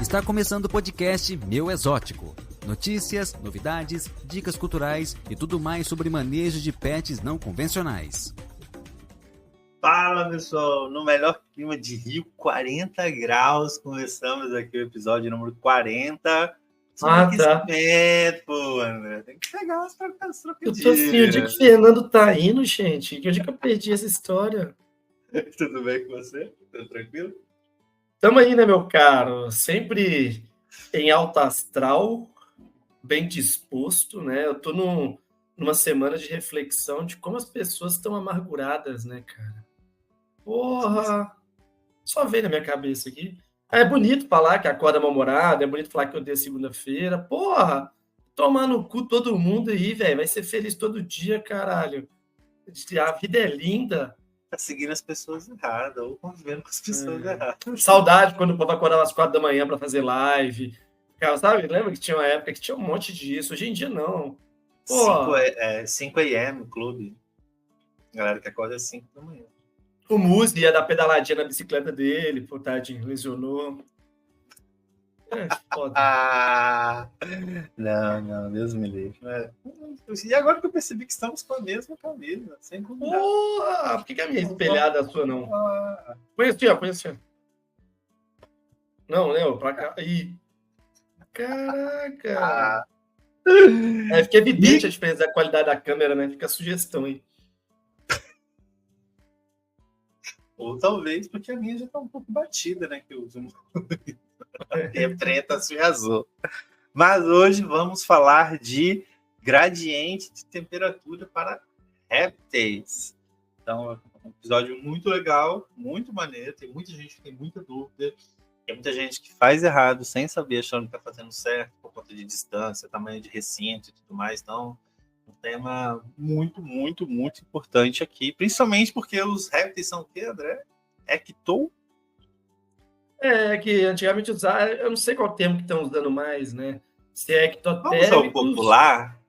Está começando o podcast Meu Exótico. Notícias, novidades, dicas culturais e tudo mais sobre manejo de pets não convencionais. Fala, pessoal! No melhor clima de Rio, 40 graus, começamos aqui o episódio número 40. Tá. Pô, André. Tem que pegar umas trocadilhas. Eu tô assim, o dia que o Fernando tá indo, gente, que o dia que eu perdi essa história. Tudo bem com você? Tudo tranquilo? Tamo aí, né, meu caro? Sempre em alta astral, bem disposto, né? Eu tô numa semana de reflexão de como as pessoas estão amarguradas, né, cara? Porra! Só vem na minha cabeça aqui. É bonito falar que acorda mal-humorado, é bonito falar que eu odeio segunda-feira. Porra! Tomar no cu todo mundo aí, velho. Vai ser feliz todo dia, caralho. A vida é linda. Tá seguindo as pessoas erradas ou convivendo com as pessoas erradas. Saudade quando o povo acordava às 4 da manhã pra fazer live. Cara, sabe? Lembra que tinha uma época que tinha um monte disso. Hoje em dia, não. 5 a.m. clube. Galera que acorda às 5 da manhã. O Muzi ia dar pedaladinha na bicicleta dele. Pô, tadinho, lesionou. É foda. Não, Deus me livre. E agora que eu percebi que estamos com a mesma camisa, sem combinar. Porra! Por que a minha espelhada é a sua, não? Põe assim, ó. Não, né? Pra cá. Ih. Caraca! Fica evidente a diferença da qualidade da câmera, né? Fica a sugestão aí. Ou talvez porque a minha já está um pouco batida, né? Que eu uso é preta, azul e azul. Mas hoje vamos falar de gradiente de temperatura para répteis. Então, é um episódio muito legal, muito maneiro. Tem muita gente que tem muita dúvida. Tem muita gente que faz errado sem saber, achando que está fazendo certo por conta de distância, tamanho de recinto e tudo mais. Então, um tema muito, muito, muito importante aqui. Principalmente porque os répteis são o quê, André? Ecto? Que antigamente usava, eu não sei qual termo que estão usando mais, né? Se é ectotérmicos... Vamos ao popular?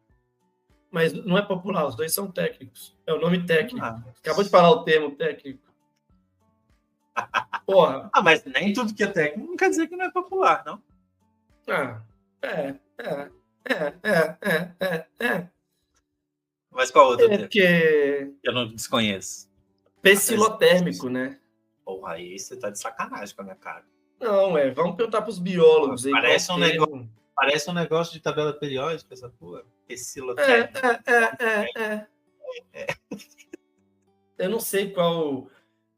Mas não é popular, os dois são técnicos. É o nome técnico. Acabou de falar o termo técnico. Porra. Mas nem tudo que é técnico não quer dizer que não é popular, não? Mas qual outro termo? Porque... Eu não desconheço. Pecilotérmico, né? Porra, aí você tá de sacanagem com a minha cara. Não, vamos perguntar para os biólogos aí. Parece um negócio de tabela periódica, essa porra. Pecilotérmico. Eu não sei qual...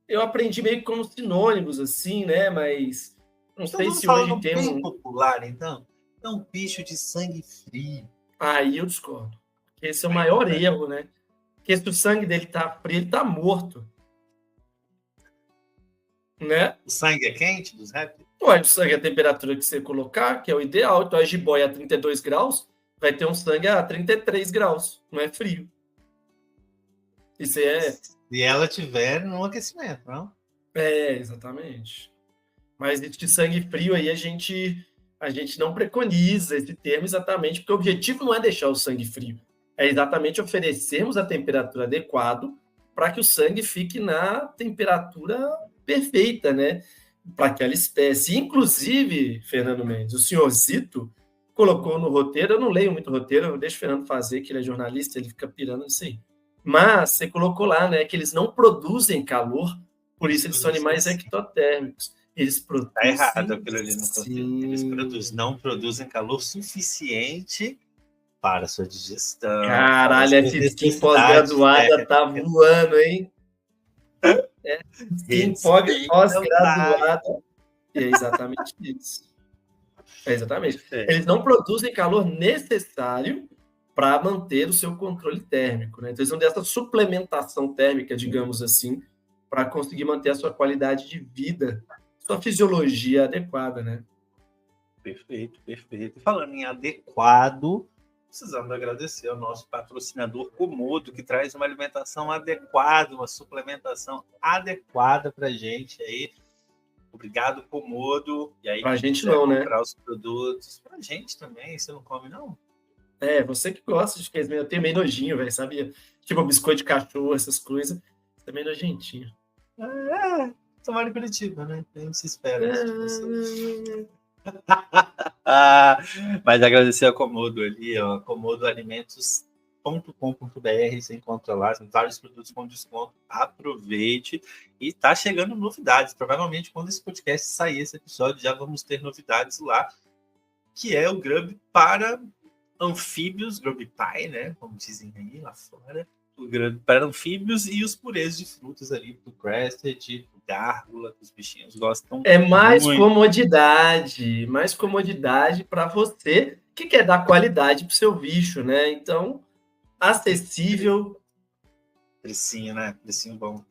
Eu aprendi meio que como sinônimos, assim, né? Mas não sei se hoje tem um popular, então. É um bicho de sangue frio. Aí eu discordo. Esse é o maior erro, né? Porque se o sangue dele tá frio, ele tá morto. Né? O sangue é quente dos répteis? O sangue é a temperatura que você colocar, que é o ideal. Então a jiboia a 32 graus vai ter um sangue a 33 graus. Não é frio. Isso é... Se ela tiver no aquecimento, não? Exatamente. Mas de sangue frio aí a gente não preconiza esse termo exatamente, porque o objetivo não é deixar o sangue frio. É exatamente oferecermos a temperatura adequada para que o sangue fique na temperatura perfeita, né? Para aquela espécie. Inclusive, Fernando Mendes, o senhor Zito colocou no roteiro, eu não leio muito roteiro, eu deixo o Fernando fazer, que ele é jornalista, ele fica pirando nisso aí. Mas você colocou lá, né, que eles não produzem calor, por isso eles são animais ectotérmicos. Eles produzem... Tá errado aquilo ali no roteiro. Eles não produzem calor suficiente para a sua digestão. Caralho, essa skin pós-graduada tá voando, hein? Skin pós-graduada. É exatamente isso. Exatamente. Eles não produzem calor necessário para manter o seu controle térmico, né? Então, eles vão dessa suplementação térmica, digamos assim, para conseguir manter a sua qualidade de vida, sua fisiologia adequada, né? Perfeito. E falando em adequado, precisamos agradecer ao nosso patrocinador Comodo, que traz uma alimentação adequada, uma suplementação adequada para a gente aí. Obrigado, Comodo. E aí, pra gente não, né? Comprar os produtos. Pra gente também, você não come, não? Você que gosta de queijo, eu tenho meio nojinho, velho, sabia? Tipo, biscoito de cachorro, essas coisas. Você é meio nojentinho. Tomara em Curitiba, né? A gente se espera. Mas agradecer a Comodo ali, ó, comodoalimentos.com.br, você encontra lá, tem vários produtos com desconto, aproveite. E tá chegando novidades, provavelmente quando esse podcast sair, esse episódio, já vamos ter novidades lá, que é o Grub para anfíbios, Grub Pie, né, como dizem aí lá fora, o Grub para anfíbios e os purês de frutas ali, do Crested, do Gárgula, que os bichinhos gostam É mais muito. mais comodidade para você que quer dar qualidade para o seu bicho, né? Então, acessível. Precinho, né? Precinho bom.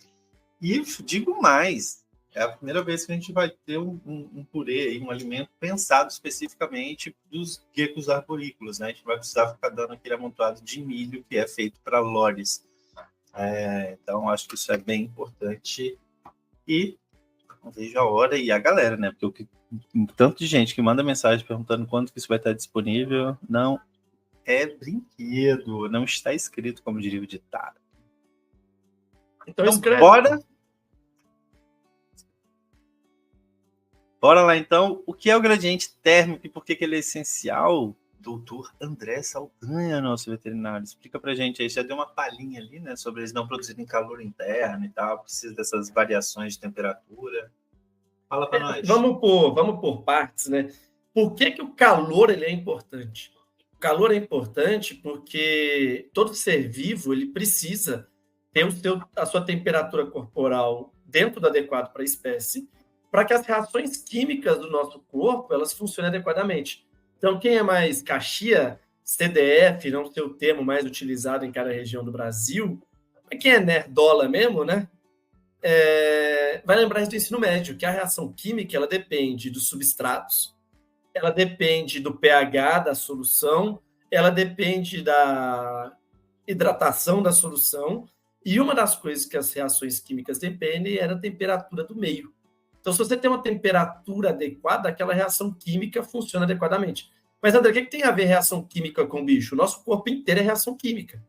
E digo mais, é a primeira vez que a gente vai ter um purê, aí, um alimento pensado especificamente dos geckos arborícolas, né? A gente vai precisar ficar dando aquele amontoado de milho que é feito para lores. Então, acho que isso é bem importante. E não vejo a hora e a galera, né? Porque tanto de gente que manda mensagem perguntando quando que isso vai estar disponível, não é brinquedo, não está escrito, como diria o ditado. Então escreve. Bora lá, então. O que é o gradiente térmico e por que ele é essencial? Doutor André Saldanha, nosso veterinário. Explica pra gente aí. Já deu uma palhinha ali, né? Sobre eles não produzirem calor interno e tal. Precisa dessas variações de temperatura. Fala pra nós. Vamos por partes, né? Por que o calor ele é importante? O calor é importante porque todo ser vivo ele precisa ter a sua temperatura corporal dentro do adequado para a espécie, para que as reações químicas do nosso corpo elas funcionem adequadamente. Então, quem é mais caxia, CDF, não sei o termo mais utilizado em cada região do Brasil, mas quem é nerdola mesmo, né? Vai lembrar isso do ensino médio, que a reação química ela depende dos substratos, ela depende do pH da solução, ela depende da hidratação da solução, e uma das coisas que as reações químicas dependem é da temperatura do meio. Então, se você tem uma temperatura adequada, aquela reação química funciona adequadamente. Mas, André, o que tem a ver reação química com o bicho? O nosso corpo inteiro é reação química.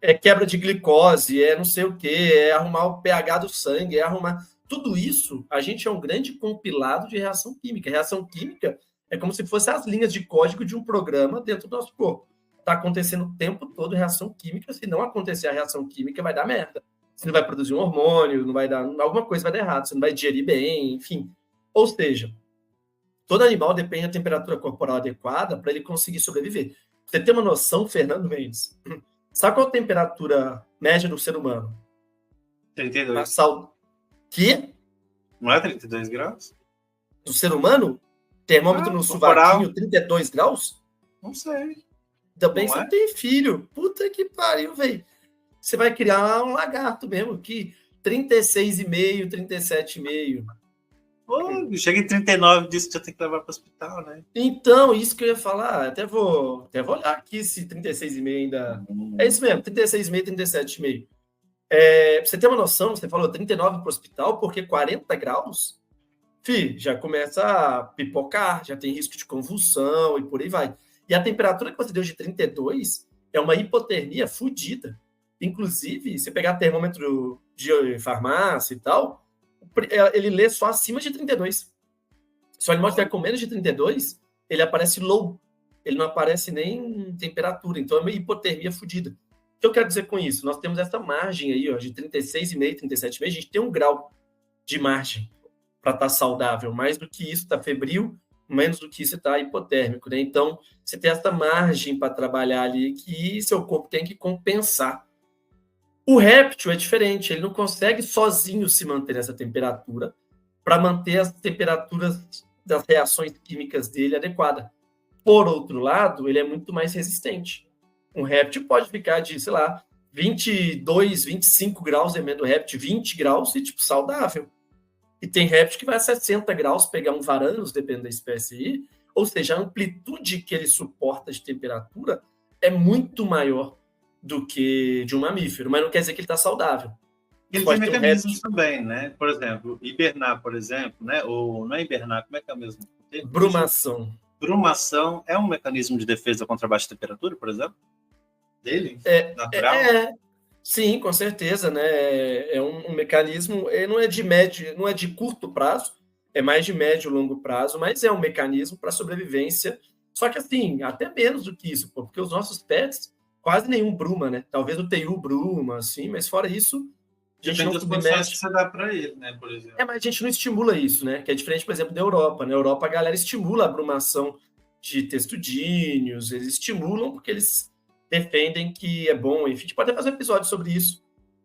É quebra de glicose, é não sei o quê, é arrumar o pH do sangue, é arrumar... Tudo isso, a gente é um grande compilado de reação química. Reação química é como se fossem as linhas de código de um programa dentro do nosso corpo. Está acontecendo o tempo todo reação química. Se não acontecer a reação química, vai dar merda. Você não vai produzir um hormônio, não vai dar... Alguma coisa vai dar errado, você não vai digerir bem, enfim. Ou seja, todo animal depende da temperatura corporal adequada para ele conseguir sobreviver. Você tem uma noção, Fernando Mendes? Sabe qual a temperatura média do ser humano? 32. Que? Não é 32 graus? Do ser humano? Termômetro no sovaquinho, 32 graus? Não sei. Também você tem filho. Puta que pariu, velho. Você vai criar um lagarto mesmo, que 36,5, 37,5. Pô, chega em 39 disso, já tem que levar para o hospital, né? Então, isso que eu ia falar, até vou olhar aqui se 36,5 ainda... É isso mesmo, 36,5, 37,5. Pra você ter uma noção, você falou 39 para o hospital, porque 40 graus, já começa a pipocar, já tem risco de convulsão e por aí vai. E a temperatura que você deu de 32 é uma hipotermia fodida. Inclusive, se pegar termômetro de farmácia e tal, ele lê só acima de 32. Se o animal estiver com menos de 32, ele aparece low. Ele não aparece nem temperatura. Então, é uma hipotermia fodida. O que eu quero dizer com isso? Nós temos essa margem aí, ó, de 36,5, 37,5. A gente tem um grau de margem para estar saudável. Mais do que isso, está febril. Menos do que isso, está hipotérmico. Né? Então, você tem essa margem para trabalhar ali que seu corpo tem que compensar. O réptil é diferente. Ele não consegue sozinho se manter nessa temperatura para manter as temperaturas das reações químicas dele adequada. Por outro lado, ele é muito mais resistente. Um réptil pode ficar de, sei lá, 22, 25 graus, emendo réptil, 20 graus e, tipo, saudável. E tem réptil que vai a 60 graus, pegar um varanus, dependendo da espécie aí. Ou seja, a amplitude que ele suporta de temperatura é muito maior do que de um mamífero, mas não quer dizer que ele está saudável. Ele tem mecanismos também, né? Por exemplo, hibernar, por exemplo, né? Ou não é hibernar, como é que é o mesmo? Brumação. Brumação é um mecanismo de defesa contra baixa temperatura, por exemplo? Dele? Natural? Sim, com certeza, né? É um mecanismo, não é de médio, não é de curto prazo, é mais de médio e longo prazo, mas é um mecanismo para sobrevivência. Só que, assim, até menos do que isso, pô, porque os nossos pets, quase nenhum bruma, né? Talvez o TU bruma, assim, mas fora isso, a gente Depende não das condições que submete. você dá para ele, né, por exemplo. Mas a gente não estimula isso, né? Que é diferente, por exemplo, da Europa. Na Europa, a galera estimula a brumação de testudinhos, eles estimulam porque eles defendem que é bom, enfim. A gente pode até fazer um episódio sobre isso.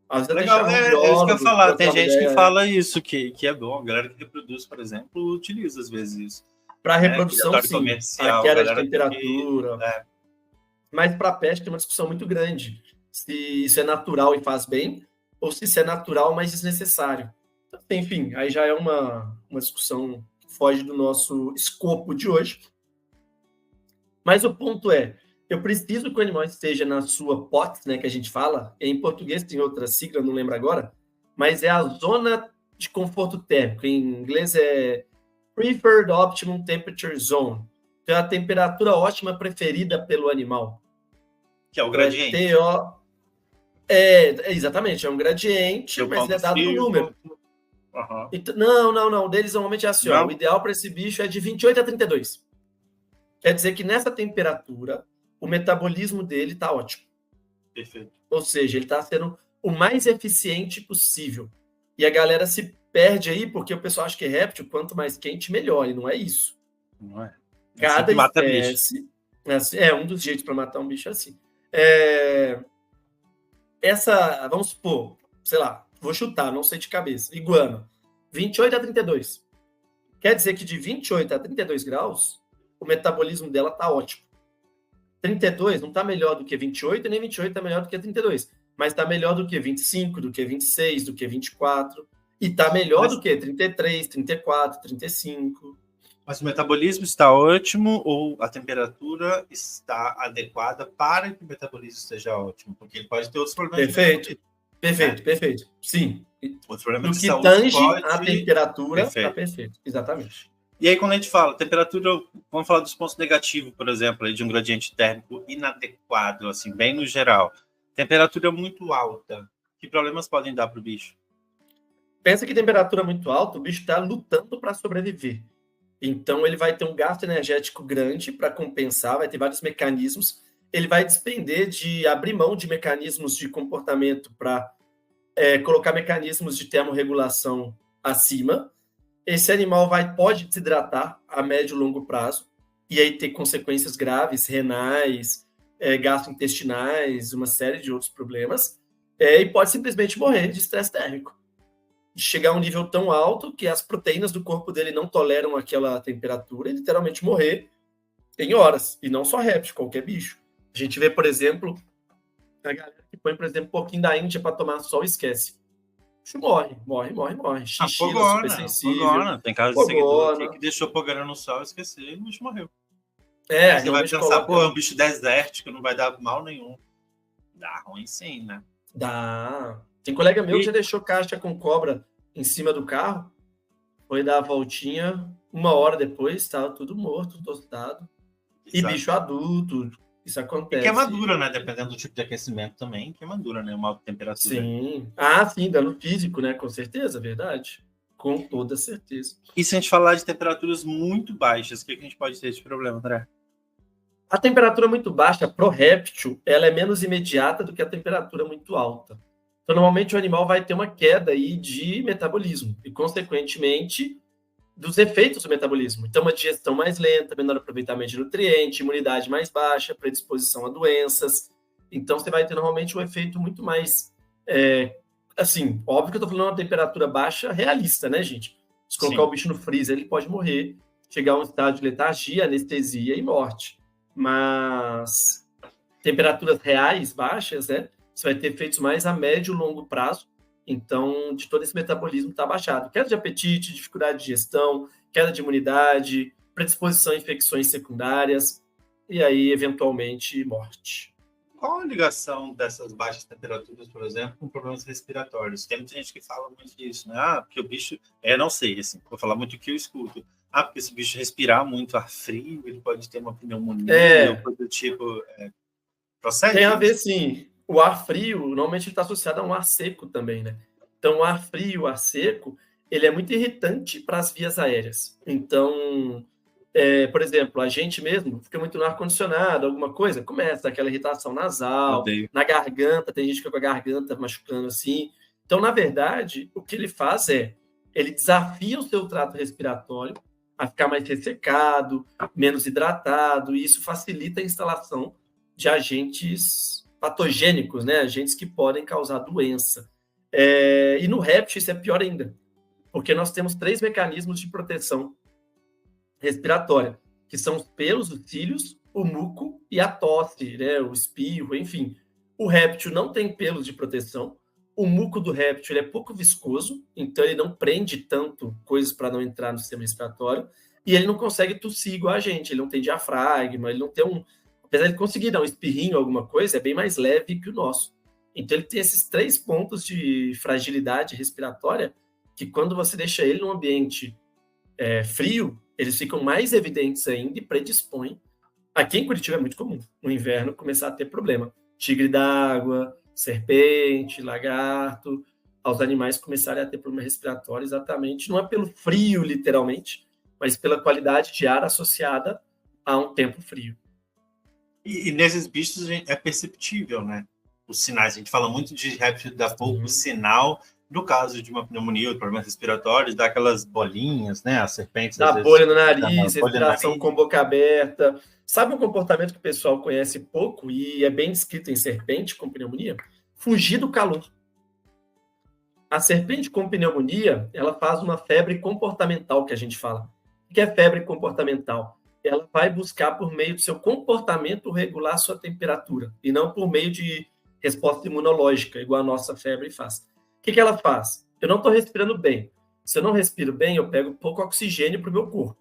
Às vezes Legal, deixar um é isso que eu ia biólogo falar. Tem trocar uma gente que ideia. fala isso, que é bom. A galera que reproduz, por exemplo, utiliza às vezes isso. Para reprodução, Criatório sim. comercial, A queda de galera tem temperatura. que- Mas para a peste tem uma discussão muito grande. Se isso é natural e faz bem, ou se isso é natural, mas desnecessário. Então, enfim, aí já é uma discussão que foge do nosso escopo de hoje. Mas o ponto é, eu preciso que o animal esteja na sua POTS, né, que a gente fala. Em português tem outra sigla, não lembro agora, mas é a zona de conforto térmico. Em inglês é Preferred Optimum Temperature Zone. Então, é a temperatura ótima preferida pelo animal. Que é o gradiente. Exatamente, é um gradiente, Eu mas ele é ponto dado no frio, número. Uhum. Então, não. Deles normalmente é assim, ó, o ideal para esse bicho é de 28 a 32. Quer dizer que nessa temperatura, o metabolismo dele está ótimo. Perfeito. Ou seja, ele está sendo o mais eficiente possível. E a galera se perde aí, porque o pessoal acha que réptil, quanto mais quente, melhor. E não é isso. Não é? Cada mata espécie... É um dos jeitos para matar um bicho assim. Vamos supor, sei lá, vou chutar, não sei de cabeça. Iguana, 28 a 32. Quer dizer que de 28 a 32 graus, o metabolismo dela está ótimo. 32 não está melhor do que 28, nem 28 está melhor do que 32. Mas está melhor do que 25, do que 26, do que 24. E está melhor do que 33, 34, 35. Mas o metabolismo está ótimo ou a temperatura está adequada para que o metabolismo esteja ótimo? Porque ele pode ter outros problemas. Perfeito. Sim. Outros problemas no de que saúde tange pode... a temperatura, está perfeito. Exatamente. E aí, quando a gente fala temperatura, vamos falar dos pontos negativos, por exemplo, de um gradiente térmico inadequado, assim, bem no geral. Temperatura muito alta. Que problemas podem dar para o bicho? Pensa que temperatura muito alta, o bicho está lutando para sobreviver. Então, ele vai ter um gasto energético grande para compensar, vai ter vários mecanismos. Ele vai despender de abrir mão de mecanismos de comportamento para colocar mecanismos de termorregulação acima. Esse animal pode desidratar a médio e longo prazo e aí ter consequências graves, renais, gastrointestinais, uma série de outros problemas. E pode simplesmente morrer de estresse térmico. De chegar a um nível tão alto que as proteínas do corpo dele não toleram aquela temperatura e literalmente morrer em horas. E não só réptil, qualquer bicho. A gente vê, por exemplo, a galera que põe, por exemplo, um pouquinho da Índia para tomar sol e esquece. O bicho morre. Xixila, super sensível. Tem casos de seguidor aqui que deixou pogana no sol e esqueceu e o bicho morreu. Você vai pensar, é um bicho desértico, não vai dar mal nenhum. Dá ruim sim, né? Dá. Tem colega meu que já deixou caixa com cobra em cima do carro, foi dar a voltinha, 1 hora depois, estava tudo morto, tostado. E bicho adulto, isso acontece. E queimadura, né? Dependendo do tipo de aquecimento também, queimadura, né? Uma alta temperatura. Sim. Sim, dano físico, né? Com certeza, verdade. Com toda certeza. E se a gente falar de temperaturas muito baixas, o que a gente pode ter de problema, André? A temperatura muito baixa pro réptil, ela é menos imediata do que a temperatura muito alta. Então, normalmente, o animal vai ter uma queda aí de metabolismo e, consequentemente, dos efeitos do metabolismo. Então, uma digestão mais lenta, menor aproveitamento de nutriente, imunidade mais baixa, predisposição a doenças. Então, você vai ter, normalmente, um efeito muito mais... assim, óbvio que eu estou falando uma temperatura baixa realista, né, gente? Se colocar o bicho no freezer, ele pode morrer, chegar a um estado de letargia, anestesia e morte. Mas temperaturas reais baixas, né? Você vai ter efeitos mais a médio e longo prazo. Então, de todo esse metabolismo está baixado. Queda de apetite, dificuldade de digestão, queda de imunidade, predisposição a infecções secundárias e aí, eventualmente, morte. Qual a ligação dessas baixas temperaturas, por exemplo, com problemas respiratórios? Tem muita gente que fala muito disso, né? Porque o bicho... não sei, assim, vou falar muito o que eu escuto. Porque se o bicho respirar muito ar frio, ele pode ter uma pneumonia ou coisa do tipo... procede? Tem a ver, sim. O ar frio, normalmente, está associado a um ar seco também, né? Então, o ar frio, o ar seco, ele é muito irritante para as vias aéreas. Então, por exemplo, a gente mesmo fica muito no ar-condicionado, alguma coisa, começa aquela irritação nasal, Odeio. na garganta, tem gente que fica com a garganta machucando assim. Então, na verdade, o que ele faz ele desafia o seu trato respiratório a ficar mais ressecado, menos hidratado, e isso facilita a instalação de agentes patogênicos, né? Agentes que podem causar doença. E no réptil isso é pior ainda, porque nós temos 3 mecanismos de proteção respiratória, que são os pelos, os cílios, o muco e a tosse, né? O espirro, enfim. O réptil não tem pelos de proteção. O muco do réptil ele é pouco viscoso, então ele não prende tanto coisas para não entrar no sistema respiratório, e ele não consegue tossir igual a gente, ele não tem diafragma, ele não tem apesar de conseguir dar um espirrinho, alguma coisa, é bem mais leve que o nosso. Então ele tem esses 3 pontos de fragilidade respiratória, que quando você deixa ele num ambiente frio, eles ficam mais evidentes ainda e predispõem. Aqui em Curitiba é muito comum, no inverno, começar a ter problema. Tigre d'água, serpente, lagarto, aos animais começarem a ter problema respiratório, exatamente, não é pelo frio, literalmente, mas pela qualidade de ar associada a um tempo frio. E nesses bichos é perceptível, né? Os sinais. A gente fala muito de réptil da pouco o sinal. No caso de uma pneumonia ou problemas respiratórios, dá aquelas bolinhas, né? As serpentes. Dá bolha no nariz, respiração com boca aberta. Sabe um comportamento que o pessoal conhece pouco e é bem descrito em serpente com pneumonia? Fugir do calor. A serpente com pneumonia, ela faz uma febre comportamental, que a gente fala. O que é febre comportamental? Ela vai buscar, por meio do seu comportamento, regular sua temperatura, e não por meio de resposta imunológica, igual a nossa febre faz. O que ela faz? Eu não estou respirando bem. Se eu não respiro bem, eu pego pouco oxigênio para o meu corpo.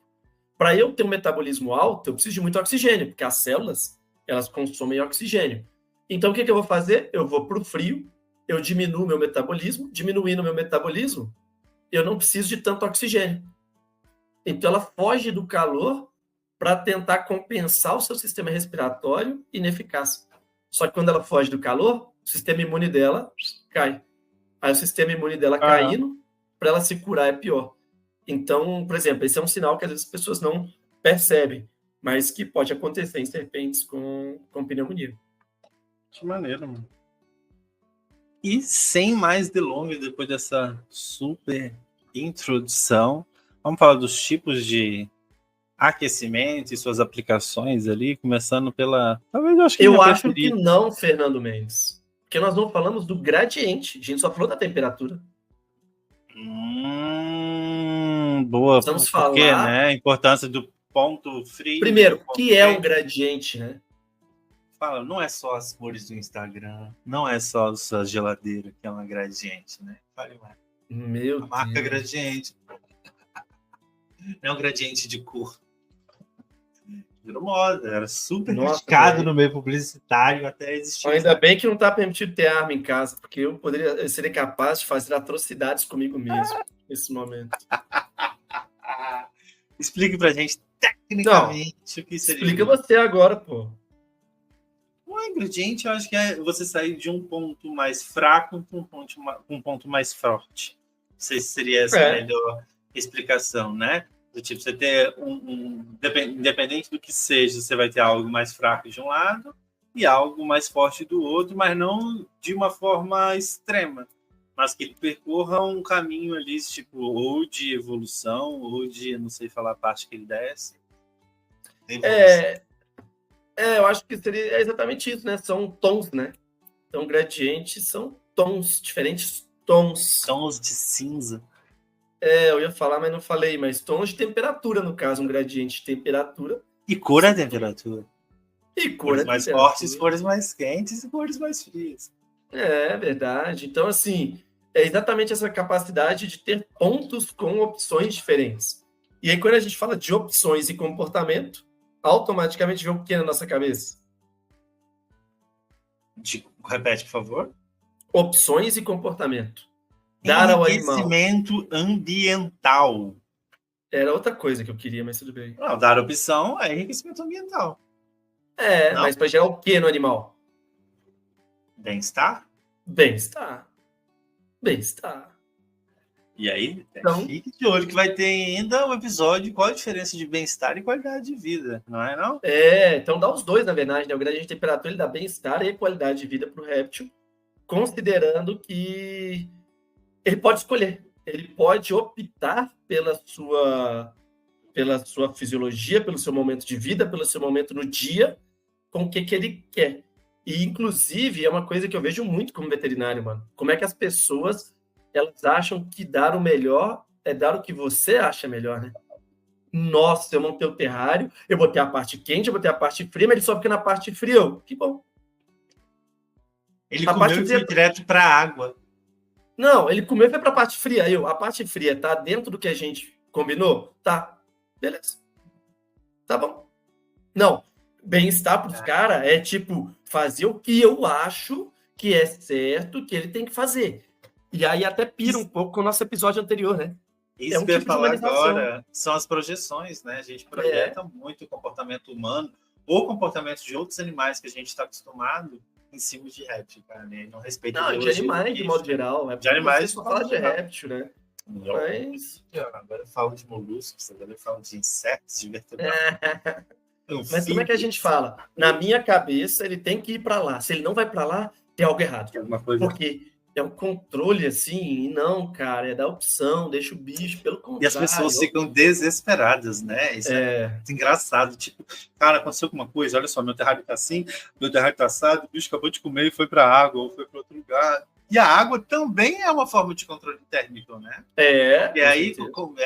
Para eu ter um metabolismo alto, eu preciso de muito oxigênio, porque as células, elas consomem oxigênio. Então, o que eu vou fazer? Eu vou para o frio, eu diminuo meu metabolismo, diminuindo meu metabolismo, eu não preciso de tanto oxigênio. Então, ela foge do calor para tentar compensar o seu sistema respiratório ineficaz. Só que quando ela foge do calor, o sistema imune dela cai. Aí o sistema imune dela caindo, para ela se curar é pior. Então, por exemplo, esse é um sinal que às vezes as pessoas não percebem, mas que pode acontecer em serpentes com pneumonia. Que maneiro, mano. E sem mais delongas, depois dessa super introdução, vamos falar dos tipos de aquecimento e suas aplicações ali, começando pela... Talvez eu acho que não, Fernando Mendes. Porque nós não falamos do gradiente, a gente só falou da temperatura. Boa. Vamos falar... Por quê, né? A importância do ponto frio. Primeiro, o que é um gradiente, né? Fala, não é só as cores do Instagram, não é só a sua geladeira que é uma gradiente, né? Fale mais. Meu a marca Deus. Gradiente. Não é um gradiente de cor. Virou moda, era super criticado no meio publicitário até existir. Ainda bem que não está permitido ter arma em casa, porque eu seria capaz de fazer atrocidades comigo mesmo nesse momento. Explique pra gente tecnicamente o que seria. Explica você agora, pô. Um ingrediente, eu acho que é você sair de um ponto mais fraco para um ponto mais forte. Não sei se seria essa a melhor explicação, né? Do tipo, você ter independente do que seja, você vai ter algo mais fraco de um lado e algo mais forte do outro, mas não de uma forma extrema, mas que percorra um caminho ali, tipo, ou de evolução, ou de, não sei falar a parte que ele desce. Eu acho que seria exatamente isso, né? São tons, né? Então, gradientes são tons, diferentes tons. Tons de cinza. Eu ia falar, mas não falei, mas tons de temperatura, no caso, um gradiente de temperatura. E cor é temperatura. E cor cores mais fortes, cores mais quentes e cores mais frias. É verdade. Então, assim, é exatamente essa capacidade de ter pontos com opções diferentes. E aí, quando a gente fala de opções e comportamento, automaticamente vem o que na nossa cabeça? Repete, por favor. Opções e comportamento. Dar ao animal. Enriquecimento ambiental. Era outra coisa que eu queria, mas tudo bem. Não, dar opção é enriquecimento ambiental. Não? Mas para gerar o que no animal? Bem-estar? Bem-estar. Bem-estar. E aí, Então, fique de olho que vai ter ainda um episódio qual a diferença de bem-estar e qualidade de vida, não é não? então dá os dois, na verdade, né? O gradiente de temperatura ele dá bem-estar e qualidade de vida para o réptil, considerando que ele pode escolher, ele pode optar pela sua fisiologia, pelo seu momento de vida, pelo seu momento no dia, com o que ele quer. E, inclusive, é uma coisa que eu vejo muito como veterinário, mano. Como é que as pessoas, elas acham que dar o melhor é dar o que você acha melhor, né? Nossa, eu montei o terrário, eu botei a parte quente, eu botei a parte fria, mas ele só fica na parte fria. Que bom. Ele A comeu parte e fria- foi direto para a água. Não, ele comeu e foi pra parte fria. A parte fria tá dentro do que a gente combinou? Tá. Beleza. Tá bom. Não. Bem-estar pros caras é tipo fazer o que eu acho que é certo que ele tem que fazer. E aí até pira um pouco com o nosso episódio anterior, né? Isso um que eu ia tipo de falar humanização. agora são as projeções, né? A gente projeta muito o comportamento humano ou comportamento de outros animais que a gente está acostumado em cima de réptil, cara, né? Não respeita a Não, de biologia do animais de bicho. modo geral. É De animais você só de fala modo de geral. réptil, né? Não, Mas... agora eu falo de moluscos, agora eu falo de insetos, de vertebrados. Mas como é que a gente fala? Na minha cabeça, ele tem que ir para lá. Se ele não vai para lá, tem algo errado. Alguma coisa. Porque é um controle assim, e não, cara, é da opção, deixa o bicho, pelo contrário. E as pessoas ficam desesperadas, né? Isso é muito engraçado. Tipo, cara, aconteceu alguma coisa, olha só, meu terrário tá assim, meu terrário tá assado, o bicho acabou de comer e foi para a água, ou foi para outro lugar. E a água também é uma forma de controle térmico, né? E aí,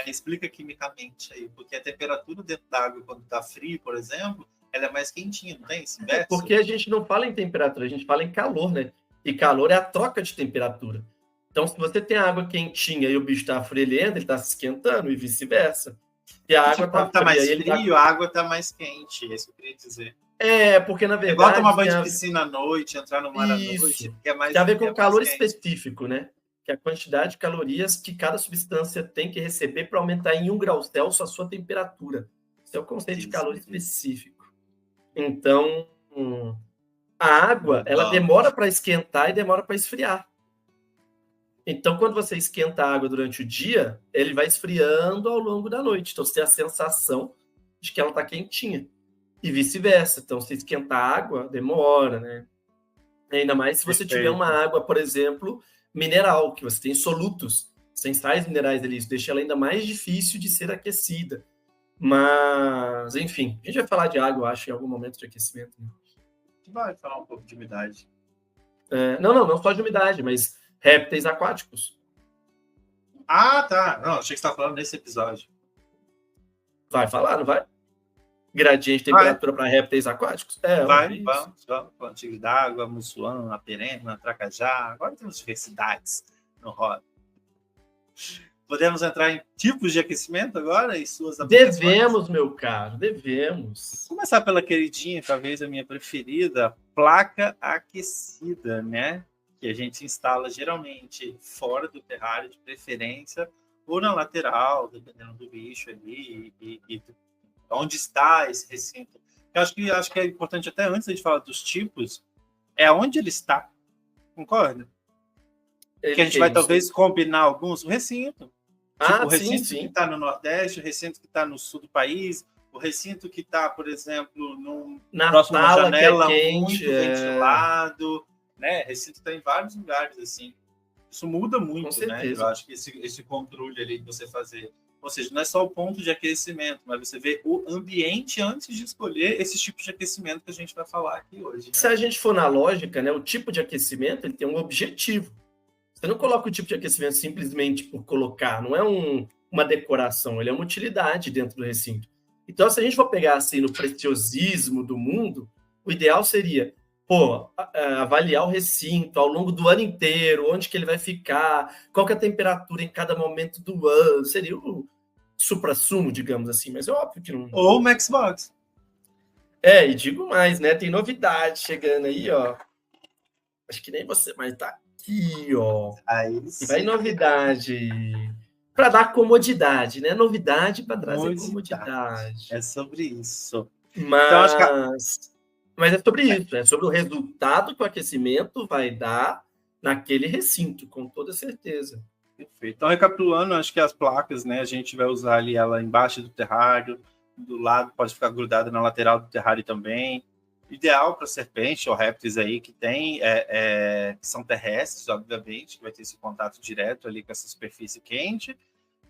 explica quimicamente aí, porque a temperatura dentro da água, quando tá frio, por exemplo, ela é mais quentinha, não tem esse verso? Porque a gente não fala em temperatura, a gente fala em calor, né? E calor é a troca de temperatura. Então, se você tem a água quentinha e o bicho tá frio, ele está se esquentando e vice-versa. E a água quando tá mais frio, a água tá mais quente, é isso que eu queria dizer. Porque na verdade... Igual tomar banho de piscina à noite, entrar no mar à noite, que é mais... Tem a ver com calor específico, né? Que é a quantidade de calorias que cada substância tem que receber para aumentar em 1 grau Celsius a sua temperatura. Esse é o conceito de calor específico. Então, a água, ela demora para esquentar e demora para esfriar. Então, quando você esquenta a água durante o dia, ele vai esfriando ao longo da noite. Então, você tem a sensação de que ela está quentinha. E vice-versa. Então, se esquentar a água, demora, né? Ainda mais se você tiver uma água, por exemplo, mineral, que você tem solutos, sem sais minerais ali. Isso deixa ela ainda mais difícil de ser aquecida. Mas, enfim, a gente vai falar de água, eu acho, em algum momento de aquecimento. Né? Vai falar um pouco de umidade. Não só de umidade, mas répteis aquáticos. Ah, tá. Não, achei que você estava falando nesse episódio. Vai falar, não vai? Gradiente de temperatura para répteis aquáticos? Vamos. Plantilho d'água, mussuã, aperema, tracajá. Agora temos diversidades no roda. Podemos entrar em tipos de aquecimento agora e suas aplicações? Devemos, meu caro, devemos. Vou começar pela queridinha, talvez a minha preferida, placa aquecida, né? Que a gente instala geralmente fora do terrário, de preferência, ou na lateral, dependendo do bicho ali, e onde está esse recinto. Eu acho que é importante, até antes de falar dos tipos, é onde ele está. Concorda? Que a gente vai talvez combinar alguns. O recinto. Tipo, o recinto que está no Nordeste, o recinto que está no sul do país, o recinto que está, por exemplo, próximo a uma janela muito ventilado. Né? Recinto está em vários lugares, assim. Isso muda muito, né? Eu acho que esse controle ali que você fazer. Ou seja, não é só o ponto de aquecimento, mas você vê o ambiente antes de escolher esses tipos de aquecimento que a gente vai falar aqui hoje. Né? Se a gente for na lógica, né, o tipo de aquecimento ele tem um objetivo. Você não coloca o tipo de aquecimento simplesmente por colocar, não é uma decoração, ele é uma utilidade dentro do recinto. Então, se a gente for pegar assim no preciosismo do mundo, o ideal seria avaliar o recinto ao longo do ano inteiro, onde que ele vai ficar, qual que é a temperatura em cada momento do ano, seria o suprassumo, digamos assim, mas é óbvio que não... Ou o Maxbox. E digo mais, né, tem novidade chegando aí, ó. Acho que nem você, mas tá aqui, ó. Aí e vai novidade para dar comodidade, né? Novidade para trazer comodidade. É sobre isso. Mas... Então, Mas é sobre isso, é sobre o resultado que o aquecimento vai dar naquele recinto, com toda certeza. Perfeito. Então, recapitulando, acho que as placas, né, a gente vai usar ali ela embaixo do terrário, do lado pode ficar grudada na lateral do terrário também. Ideal para serpente ou répteis aí que tem, que são terrestres, obviamente, que vai ter esse contato direto ali com essa superfície quente.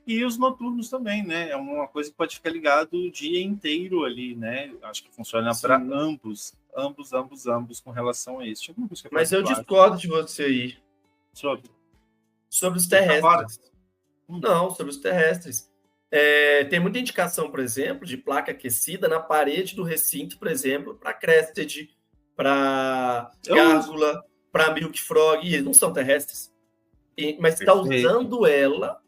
E os noturnos também, né? É uma coisa que pode ficar ligado o dia inteiro ali, né? Acho que funciona para ambos com relação a isso. Mas eu discordo de você aí. Sobre os terrestres. Não, sobre os terrestres. Tem muita indicação, por exemplo, de placa aquecida na parede do recinto, por exemplo, para crested, para gárgula, para milk frog, e eles não são terrestres. Mas está usando ela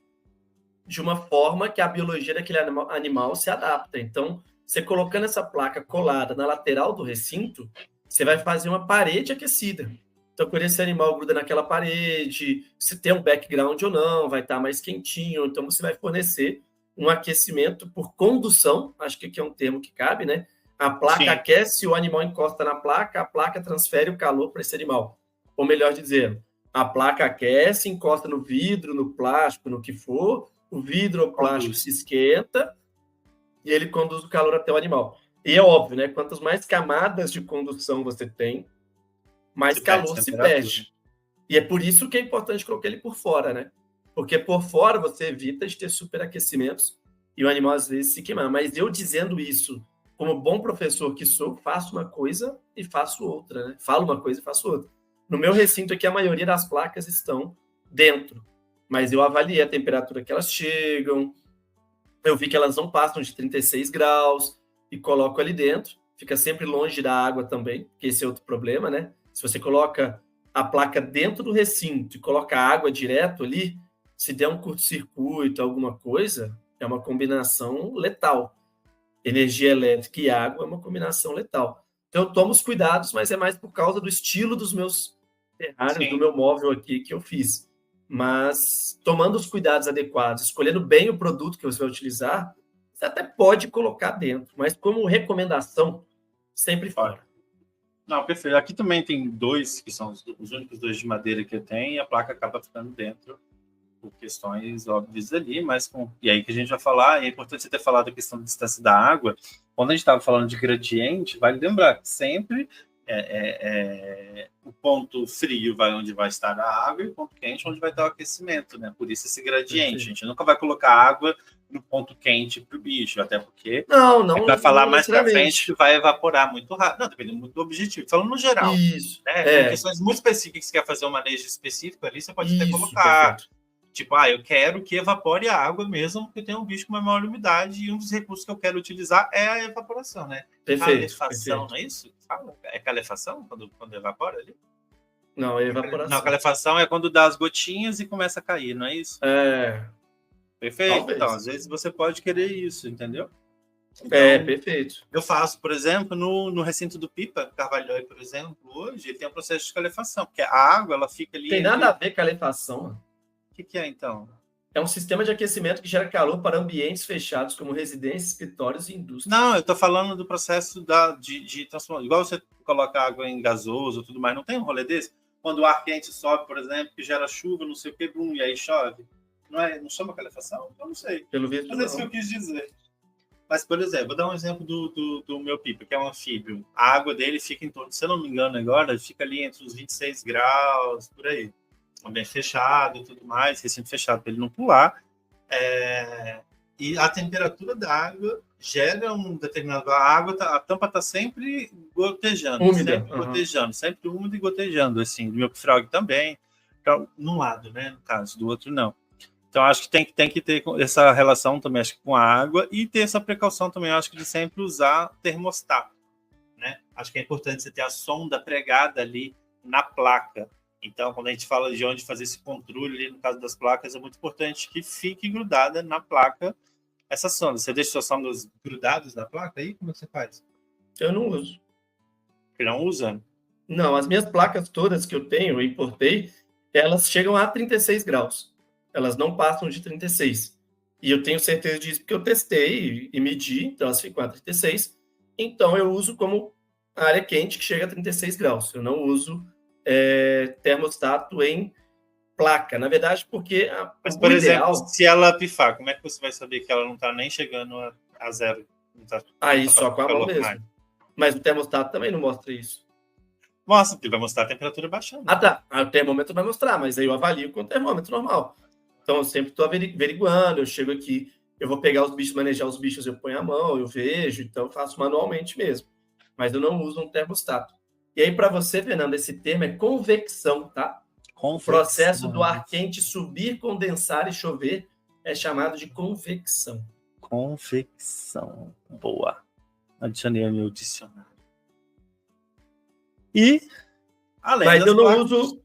de uma forma que a biologia daquele animal se adapta. Então, você colocando essa placa colada na lateral do recinto, você vai fazer uma parede aquecida. Então, quando esse animal gruda naquela parede, se tem um background ou não, vai estar mais quentinho. Então, você vai fornecer um aquecimento por condução, acho que aqui é um termo que cabe, né? A placa aquece, o animal encosta na placa, a placa transfere o calor para esse animal. Ou melhor dizendo, a placa aquece, encosta no vidro, no plástico, no que for, o vidro ou plástico se esquenta e ele conduz o calor até o animal. E é óbvio, né? Quantas mais camadas de condução você tem, mais calor se perde. E é por isso que é importante colocar ele por fora, né? Porque por fora você evita de ter superaquecimentos e o animal às vezes se queimar. Mas eu dizendo isso, como bom professor que sou, faço uma coisa e faço outra, né? Falo uma coisa e faço outra. No meu recinto aqui, a maioria das placas estão dentro. Mas eu avaliei a temperatura que elas chegam, eu vi que elas não passam de 36 graus e coloco ali dentro. Fica sempre longe da água também, que esse é outro problema, né? Se você coloca a placa dentro do recinto e coloca a água direto ali, se der um curto-circuito, alguma coisa, é uma combinação letal. Energia elétrica e água é uma combinação letal. Então, eu tomo os cuidados, mas é mais por causa do estilo dos meus terrários, do meu móvel aqui que eu fiz. Mas, tomando os cuidados adequados, escolhendo bem o produto que você vai utilizar, você até pode colocar dentro, mas como recomendação, sempre fora. Não, perfeito. Aqui também tem dois, que são os únicos dois de madeira que eu tenho, e a placa acaba ficando dentro por questões óbvias ali, mas e aí que a gente vai falar, e é importante você ter falado a questão da distância da água. Quando a gente estava falando de gradiente, vale lembrar que sempre o ponto frio vai onde vai estar a água e o ponto quente onde vai estar o aquecimento, né? Por isso esse gradiente. A gente nunca vai colocar água no ponto quente para o bicho, até porque não vai falar mais para frente que vai evaporar muito rápido. Não, depende muito do objetivo. Falando no geral. Isso. Né? Questões muito específicas que você quer fazer um manejo específico ali, você pode até colocar. Perfeito. Tipo, eu quero que evapore a água mesmo, porque tem um bicho com uma maior umidade e um dos recursos que eu quero utilizar é a evaporação, né? Calefação, não é isso? É calefação quando evapora ali? Não, é evaporação. Não, calefação é quando dá as gotinhas e começa a cair, não é isso? Perfeito. Talvez. Então, às vezes você pode querer isso, entendeu? Então, perfeito. Eu faço, por exemplo, no recinto do Pipa, Carvalhói, por exemplo, hoje ele tem um processo de calefação, porque a água ela fica ali... Tem nada a ver com calefação. O que é, então? É um sistema de aquecimento que gera calor para ambientes fechados, como residências, escritórios e indústrias. Não, eu estou falando do processo de transformação. Igual você coloca água em gasoso e tudo mais, não tem um rolê desse? Quando o ar quente sobe, por exemplo, que gera chuva, não sei o que, e aí chove. Não chama calefação? Eu não sei. Pelo visto, mas é isso que eu quis dizer. Mas, por exemplo, vou dar um exemplo do meu Pipa, que é um anfíbio. A água dele fica em torno, se eu não me engano agora, fica ali entre os 26 graus, por aí. Bem fechado e tudo mais, recinto fechado para ele não pular. E a temperatura da água gera um determinado... a tampa está sempre gotejando. Úmida. Sempre gotejando, sempre úmida e gotejando, assim. Do meu frog também. Então, num lado, né? No caso, do outro não. Então, acho que tem que ter essa relação também, acho que com a água, e ter essa precaução também, acho que de sempre usar termostato, né? Acho que é importante você ter a sonda pregada ali na placa. Então, quando a gente fala de onde fazer esse controle, ali, no caso das placas, é muito importante que fique grudada na placa essa sonda. Você deixa suas sondas grudadas na placa aí? Como é que você faz? Eu não uso. Você não usa? Não, as minhas placas todas que eu tenho, eu importei, elas chegam a 36 graus. Elas não passam de 36. E eu tenho certeza disso porque eu testei e medi, então elas ficam a 36. Então, eu uso como área quente que chega a 36 graus. Eu não uso termostato em placa. Na verdade, porque Mas, por exemplo, ideal... se ela pifar, como é que você vai saber que ela não está nem chegando a zero? Não tá, Aí tá só com a mão mesmo. mais. Mas o termostato também não mostra isso. Mostra, porque vai mostrar a temperatura baixando. Ah, tá. O termômetro vai mostrar, mas aí eu avalio com o termômetro normal. Então, eu sempre estou averiguando, eu chego aqui, eu vou pegar os bichos, manejar os bichos, eu ponho a mão, eu vejo, então eu faço manualmente mesmo. Mas eu não uso um termostato. E aí, para você, Fernando, esse termo é convecção, tá? O processo do ar quente subir, condensar e chover é chamado de convecção. Convecção. Boa. Adicionei ao meu dicionário. E, além Mas eu não placas... uso...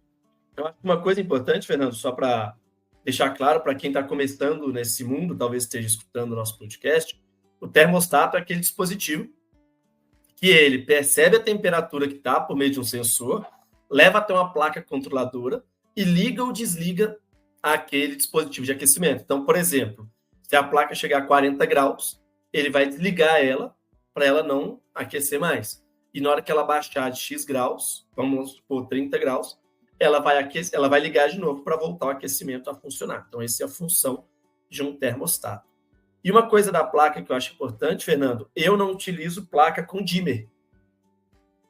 Eu acho que uma coisa importante, Fernando, só para deixar claro para quem está começando nesse mundo, talvez esteja escutando o nosso podcast, o termostato é aquele dispositivo que ele percebe a temperatura que está por meio de um sensor, leva até uma placa controladora e liga ou desliga aquele dispositivo de aquecimento. Então, por exemplo, se a placa chegar a 40 graus, ele vai desligar ela para ela não aquecer mais. E na hora que ela baixar de X graus, vamos supor 30 graus, ela vai ligar de novo para voltar o aquecimento a funcionar. Então, essa é a função de um termostato. E uma coisa da placa que eu acho importante, Fernando, eu não utilizo placa com dimmer.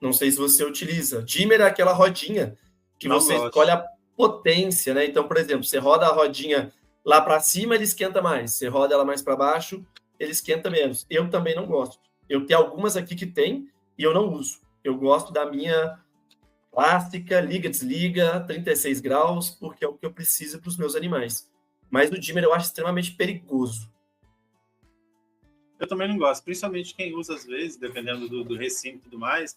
Não sei se você utiliza. Dimmer é aquela rodinha que você escolhe a potência, né? Então, por exemplo, você roda a rodinha lá para cima, ele esquenta mais. Você roda ela mais para baixo, ele esquenta menos. Eu também não gosto. Eu tenho algumas aqui que tem e eu não uso. Eu gosto da minha clássica, liga, desliga, 36 graus, porque é o que eu preciso para os meus animais. Mas o dimmer eu acho extremamente perigoso. Eu também não gosto, principalmente quem usa às vezes, dependendo do recinto e tudo mais,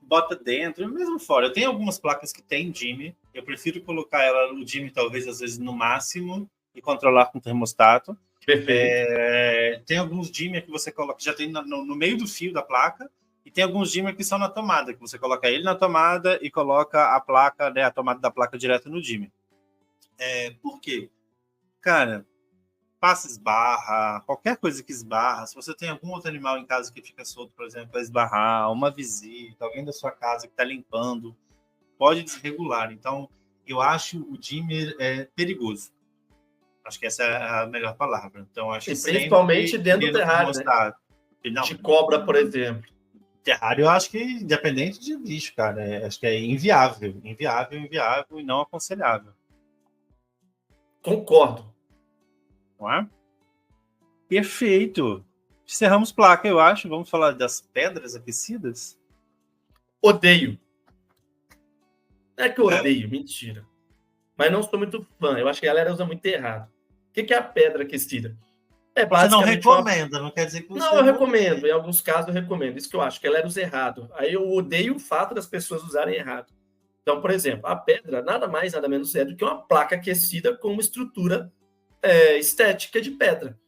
bota dentro, mesmo fora. Eu tenho algumas placas que tem dimmer, eu prefiro colocar o dimmer talvez às vezes no máximo e controlar com o termostato. Perfeito. Tem alguns dimmer que você coloca, já tem no meio do fio da placa, e tem alguns dimmer que são na tomada, que você coloca ele na tomada e coloca a placa, né, a tomada da placa direto no dimmer. Por quê? Cara, passa esbarra, qualquer coisa que esbarra, se você tem algum outro animal em casa que fica solto, por exemplo, para esbarrar, uma visita, alguém da sua casa que está limpando, pode desregular. Então, eu acho o dimmer perigoso. Acho que essa é a melhor palavra. Então, acho e principalmente dentro do terrário, né? De cobra, por exemplo. Terrário, eu acho que independente de bicho, cara, acho que é inviável, e não aconselhável. Concordo. Não é? Perfeito. Encerramos placa, eu acho. Vamos falar das pedras aquecidas? Odeio. Não é que eu odeio, mentira. Mas não sou muito fã. Eu acho que a galera usa muito errado. O que é a pedra aquecida? Você não recomenda, não quer dizer que você... Não, eu recomendo. Em alguns casos eu recomendo. Isso que eu acho, que a galera usa errado. Aí eu odeio o fato das pessoas usarem errado. Então, por exemplo, a pedra nada mais, nada menos é do que uma placa aquecida com uma estrutura estética de pedra.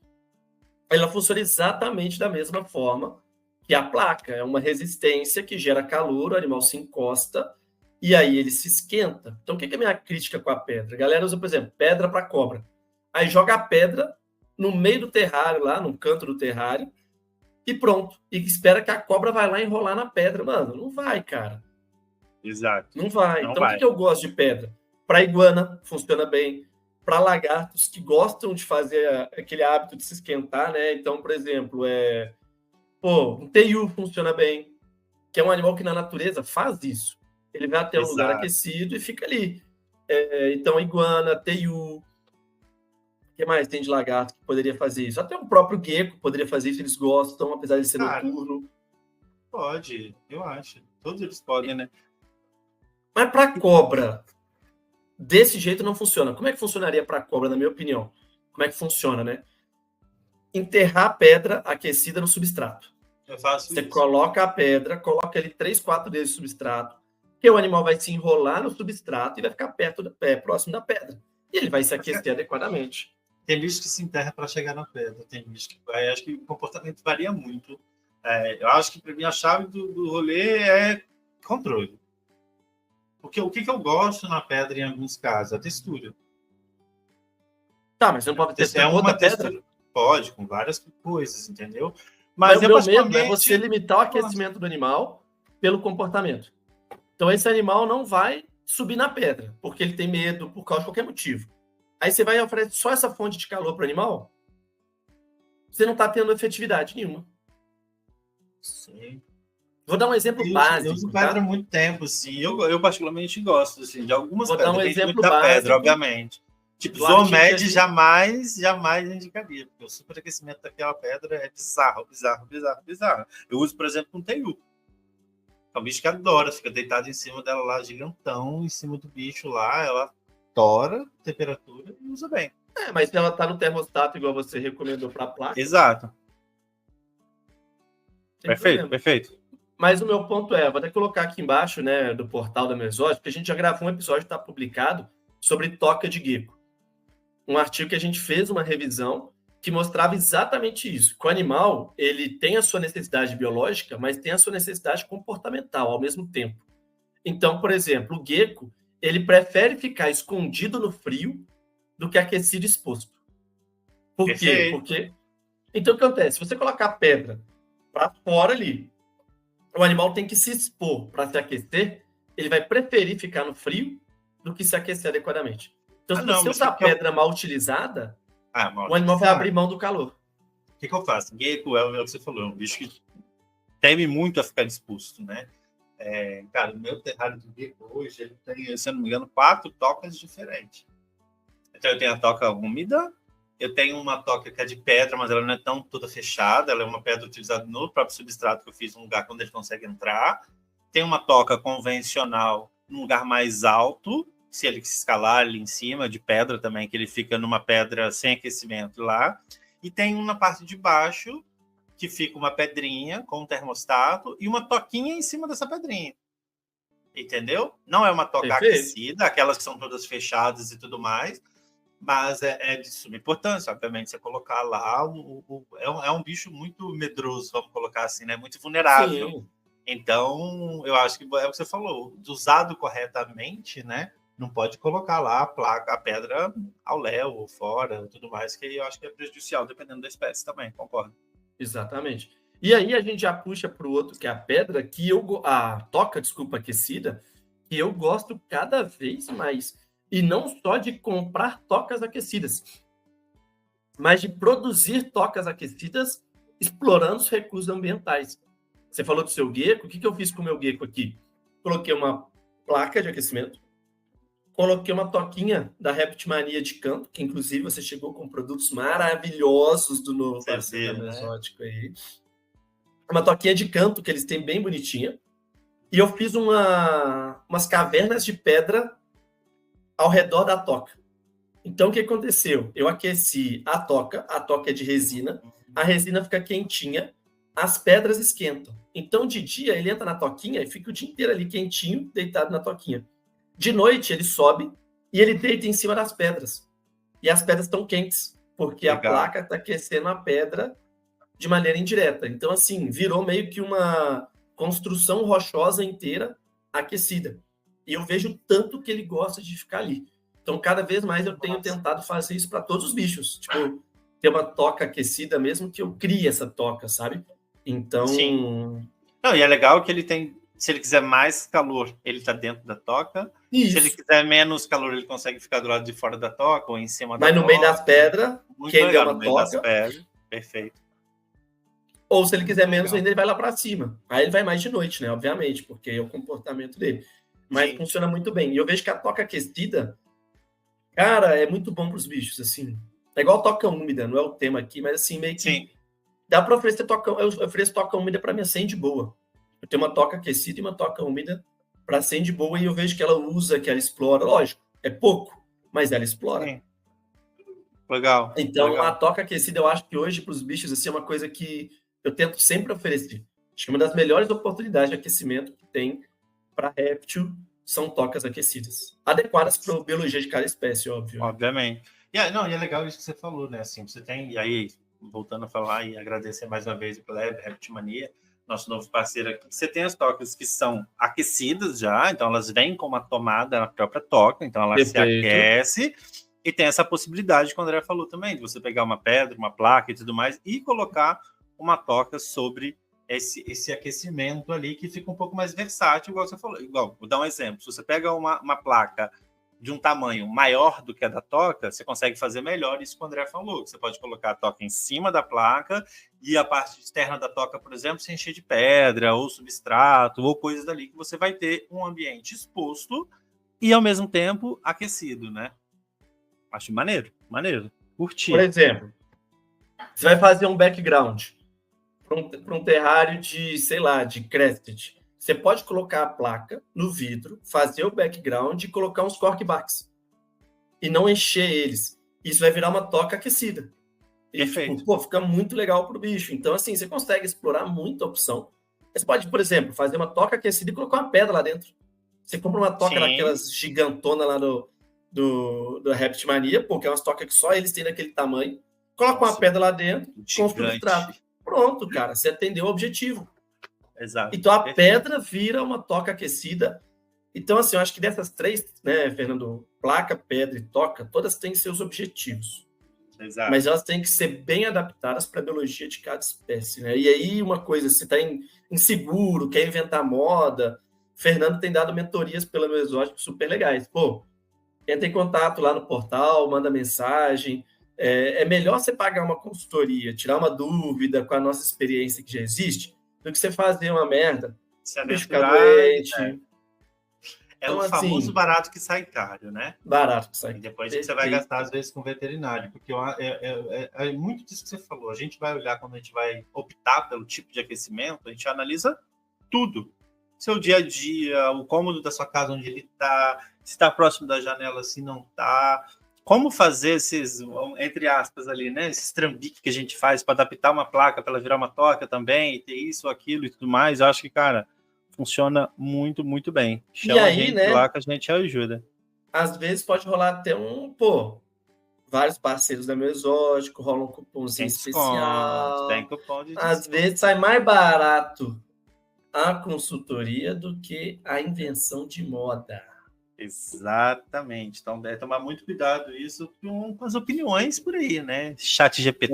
Ela funciona exatamente da mesma forma que a placa. É uma resistência que gera calor, o animal se encosta e aí ele se esquenta. Então, o que é a minha crítica com a pedra? A galera usa, por exemplo, pedra para cobra. Aí joga a pedra no meio do terrário, lá no canto do terrário, e pronto. E espera que a cobra vai lá enrolar na pedra. Mano, não vai, cara. Exato. Não vai. Então, o que eu gosto de pedra? Para iguana, funciona bem. Para lagartos que gostam de fazer aquele hábito de se esquentar, né? Então, por exemplo, um teiu funciona bem, que é um animal que na natureza faz isso. Ele vai até um lugar aquecido e fica ali. Então, iguana, teiu. O que mais tem de lagarto que poderia fazer isso? Até o próprio gecko poderia fazer isso, eles gostam, apesar de ser noturno. Pode, eu acho. Todos eles podem, né? Mas para cobra, desse jeito não funciona. Como é que funcionaria para cobra, na minha opinião? Como é que funciona, né? Enterrar a pedra aquecida no substrato. Eu faço Você isso. coloca a pedra, coloca ali 3, 4 dedos de substrato, que o animal vai se enrolar no substrato e vai ficar próximo da pedra. E ele vai se aquecer adequadamente. Tem bicho que se enterra para chegar na pedra, tem bicho que vai. Acho que o comportamento varia muito. Eu acho que para mim a chave do rolê é controle. Porque o que eu gosto na pedra em alguns casos? A textura. Tá, mas você não pode testar outra pedra? Pode, com várias coisas, entendeu? Mas o meu medo é você limitar o aquecimento do animal pelo comportamento. Então esse animal não vai subir na pedra, porque ele tem medo, por causa de qualquer motivo. Aí você vai e oferece só essa fonte de calor para o animal, você não está tendo efetividade nenhuma. Sim. Vou dar um exemplo básico. Eu uso pedra há muito tempo, assim. Eu particularmente gosto, assim, de algumas Vou pedras. dar um Depende exemplo muito da básico pedra, obviamente. Tipo, do artigo que a Zoomed gente- jamais indicaria, porque o superaquecimento daquela pedra é bizarro. Eu uso, por exemplo, um teiu. É um bicho que adora, fica deitado em cima dela lá, gigantão, em cima do bicho lá, ela tora a temperatura e usa bem. Mas se ela está no termostato, igual você recomendou para a placa, Exato. tem problema. Perfeito. Mas o meu ponto é, vou até colocar aqui embaixo, né, do portal da Mesótica, porque a gente já gravou um episódio, está publicado, sobre toca de gecko. Um artigo que a gente fez uma revisão que mostrava exatamente isso. Que o animal, ele tem a sua necessidade biológica, mas tem a sua necessidade comportamental ao mesmo tempo. Então, por exemplo, o gecko, ele prefere ficar escondido no frio do que aquecido e exposto. Por quê? Perfeito. Porque... Então, o que acontece? Se você colocar a pedra para fora ali, o animal tem que se expor para se aquecer, ele vai preferir ficar no frio do que se aquecer adequadamente. Então, se você usar a pedra mal utilizada, o animal vai abrir mão do calor. O que eu faço? Gecko é o que você falou, é um bicho que teme muito a ficar exposto, né? Cara, o meu terrário do gecko hoje, ele tem, se eu não me engano, 4 tocas diferentes. Então, eu tenho a toca úmida, eu tenho uma toca que é de pedra, mas ela não é tão toda fechada, ela é uma pedra utilizada no próprio substrato que eu fiz, num lugar onde ele consegue entrar. Tem uma toca convencional num lugar mais alto, se ele escalar ali em cima, de pedra também, que ele fica numa pedra sem aquecimento lá. E tem uma parte de baixo, que fica uma pedrinha com um termostato e uma toquinha em cima dessa pedrinha. Entendeu? Não é uma toca aquecida, aquelas que são todas fechadas e tudo mais, mas é de suma importância, obviamente, você colocar lá. É um bicho muito medroso, vamos colocar assim, né? Muito vulnerável. Sim. Então, eu acho que é o que você falou, usado corretamente, né? Não pode colocar lá a pedra ao léu ou fora, tudo mais, que eu acho que é prejudicial, dependendo da espécie também, concordo. Exatamente. E aí a gente já puxa para o outro, que é a pedra, a toca, aquecida, que eu gosto cada vez mais. E não só de comprar tocas aquecidas, mas de produzir tocas aquecidas explorando os recursos ambientais. Você falou do seu gecko, o que eu fiz com o meu gecko aqui? Coloquei uma placa de aquecimento, coloquei uma toquinha da Reptimania de canto, que inclusive você chegou com produtos maravilhosos do novo parceiro da Mesótica aí. Uma toquinha de canto, que eles têm bem bonitinha. E eu fiz umas cavernas de pedra ao redor da toca. Então, o que aconteceu? Eu aqueci a toca é de resina, a resina fica quentinha, as pedras esquentam. Então, de dia, ele entra na toquinha e fica o dia inteiro ali quentinho, deitado na toquinha. De noite, ele sobe e ele deita em cima das pedras. E as pedras estão quentes, porque a placa está aquecendo a pedra de maneira indireta. Então, assim, virou meio que uma construção rochosa inteira aquecida. E eu vejo tanto que ele gosta de ficar ali. Então, cada vez mais eu tenho tentado fazer isso para todos os bichos. Tipo, ter uma toca aquecida, mesmo que eu crie essa toca, sabe? Então... Sim. Não, e é legal que ele tem... Se ele quiser mais calor, ele está dentro da toca. Isso. Se ele quiser menos calor, ele consegue ficar do lado de fora da toca ou em cima da toca. Mas no meio das pedras, quem deu uma toca... Perfeito. Ou se ele quiser menos ainda, ele vai lá para cima. Aí ele vai mais de noite, né? Obviamente, porque é o comportamento dele. Mas funciona muito bem. E eu vejo que a toca aquecida, cara, é muito bom para os bichos, assim. É igual toca úmida, não é o tema aqui, mas assim, meio que dá para oferecer toca... Eu ofereço toca úmida para minha de boa. Eu tenho uma toca aquecida e uma toca úmida para de boa, e eu vejo que ela usa, que ela explora. Lógico, é pouco, mas ela explora. Sim. Legal. Então, legal. A toca aquecida, eu acho que hoje, para os bichos, assim, é uma coisa que eu tento sempre oferecer. Acho que uma das melhores oportunidades de aquecimento que tem para réptil são tocas aquecidas. Adequadas para a biologia de cada espécie, óbvio. Obviamente. E é legal isso que você falou, né? Assim, você tem... E aí, voltando a falar e agradecer mais uma vez pela Reptimania, nosso novo parceiro aqui, você tem as tocas que são aquecidas já, então elas vêm com uma tomada na própria toca, então ela se aquece, e tem essa possibilidade que o André falou também, de você pegar uma pedra, uma placa e tudo mais, e colocar uma toca sobre esse aquecimento ali que fica um pouco mais versátil, igual você falou. Igual, vou dar um exemplo. Se você pega uma placa de um tamanho maior do que a da toca, você consegue fazer melhor isso que o André falou. Você pode colocar a toca em cima da placa e a parte externa da toca, por exemplo, se encher de pedra ou substrato ou coisas dali que você vai ter um ambiente exposto e, ao mesmo tempo, aquecido, né? Acho maneiro. Curti. Por exemplo, você vai fazer um background para um terrário de, sei lá, de crested. Você pode colocar a placa no vidro, fazer o background e colocar uns corkbacks. E não encher eles. Isso vai virar uma toca aquecida. E, Perfeito. tipo, fica muito legal pro bicho. Então, assim, você consegue explorar muita opção. Você pode, por exemplo, fazer uma toca aquecida e colocar uma pedra lá dentro. Você compra uma toca daquelas gigantonas lá do Reptimania, porque é umas tocas que só eles têm daquele tamanho. Coloca uma pedra lá dentro, com um substrato. Pronto, cara, você atendeu o objetivo. Exato. Então a pedra vira uma toca aquecida. Então, assim, eu acho que dessas três, né, Fernando, placa, pedra e toca, todas têm seus objetivos. Exato. Mas elas têm que ser bem adaptadas para a biologia de cada espécie, né? E aí, uma coisa, você está inseguro, quer inventar moda. Fernando tem dado mentorias pela Mesoexótico super legais. Pô, entra em contato lá no portal, manda mensagem. É melhor você pagar uma consultoria, tirar uma dúvida com a nossa experiência que já existe, do que você fazer uma merda, se bicho ficar doente. É então, o famoso assim, barato que sai caro, né? Barato que sai caro. E depois você vai gastar, às vezes, com veterinário. Porque é muito disso que você falou. A gente vai olhar, quando a gente vai optar pelo tipo de aquecimento, a gente analisa tudo. Seu dia a dia, o cômodo da sua casa, onde ele está, se está próximo da janela, se não está. Como fazer esses, entre aspas, ali, né? Esses trambiques que a gente faz para adaptar uma placa, para ela virar uma toca também, e ter isso, aquilo e tudo mais. Eu acho que, cara, funciona muito, muito bem. Chama a gente lá que a gente ajuda. Às vezes pode rolar até vários parceiros da Mesoexótico, rola um cupomzinho especial. Tem cupom de Às vezes sai mais barato a consultoria do que a invenção de moda. Exatamente. Então, deve tomar muito cuidado isso com as opiniões por aí, né? Chat GPT.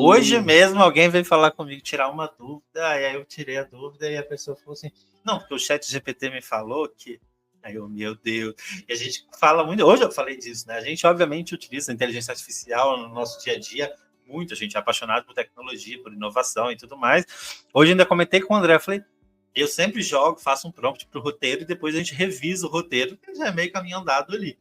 Hoje mesmo alguém veio falar comigo, tirar uma dúvida, e aí eu tirei a dúvida e a pessoa falou assim, não, porque o Chat GPT me falou que... Aí eu, meu Deus. E a gente fala muito... Hoje eu falei disso, né? A gente, obviamente, utiliza a inteligência artificial no nosso dia a dia. Muita gente é apaixonada por tecnologia, por inovação e tudo mais. Hoje ainda comentei com o André, falei, eu sempre jogo, faço um prompt para o roteiro e depois a gente revisa o roteiro, que já é meio caminho andado ali.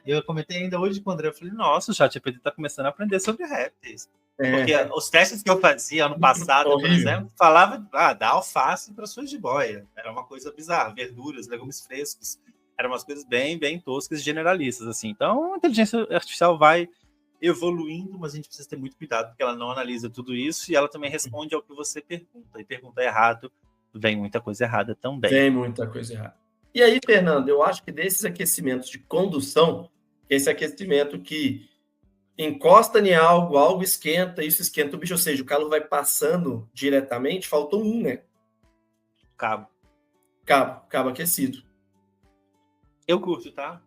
Eu comentei ainda hoje com o André, eu falei, nossa, o ChatGPT está começando a aprender sobre répteis. Porque os testes que eu fazia ano passado, por exemplo, falava dá alface para suas jiboia. Era uma coisa bizarra, verduras, legumes frescos. Eram umas coisas bem, bem toscas e generalistas. Assim. Então, a inteligência artificial vai evoluindo, mas a gente precisa ter muito cuidado, porque ela não analisa tudo isso e ela também responde ao que você pergunta. E pergunta errado, vem muita coisa errada também. Vem muita coisa errada. E aí, Fernando, eu acho que desses aquecimentos de condução, esse aquecimento que encosta em algo, algo esquenta, isso esquenta o bicho, ou seja, o calor vai passando diretamente, faltou um, né? Cabo aquecido. Eu curto, tá?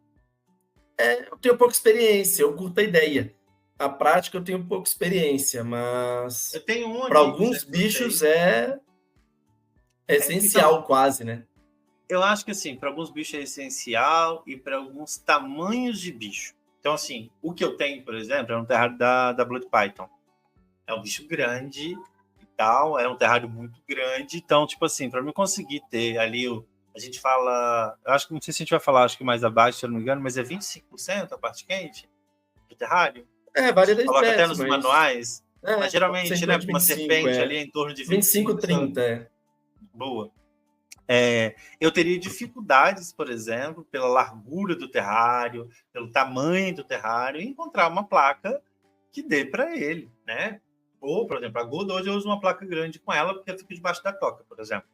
Eu tenho pouca experiência, eu curto a ideia. A prática eu tenho pouca experiência, mas eu tenho para alguns bichos é essencial, então, quase, né? Eu acho que, assim, para alguns bichos é essencial e para alguns tamanhos de bicho. Então, assim, o que eu tenho, por exemplo, é um terrário da Blood Python. É um bicho grande e tal, é um terrário muito grande. Então, tipo assim, para eu conseguir ter ali, a gente fala, eu acho que não sei se a gente vai falar, acho que mais abaixo, se eu não me engano, mas é 25% a parte quente do terrário. Varia da coloca espécie, até nos manuais. Mas geralmente, né, para uma serpente ali em torno de 25, 30. Boa. Eu teria dificuldades, por exemplo, pela largura do terrário, pelo tamanho do terrário, em encontrar uma placa que dê para ele, né? Ou, por exemplo, a Gold hoje eu uso uma placa grande com ela porque ela fica debaixo da toca, por exemplo.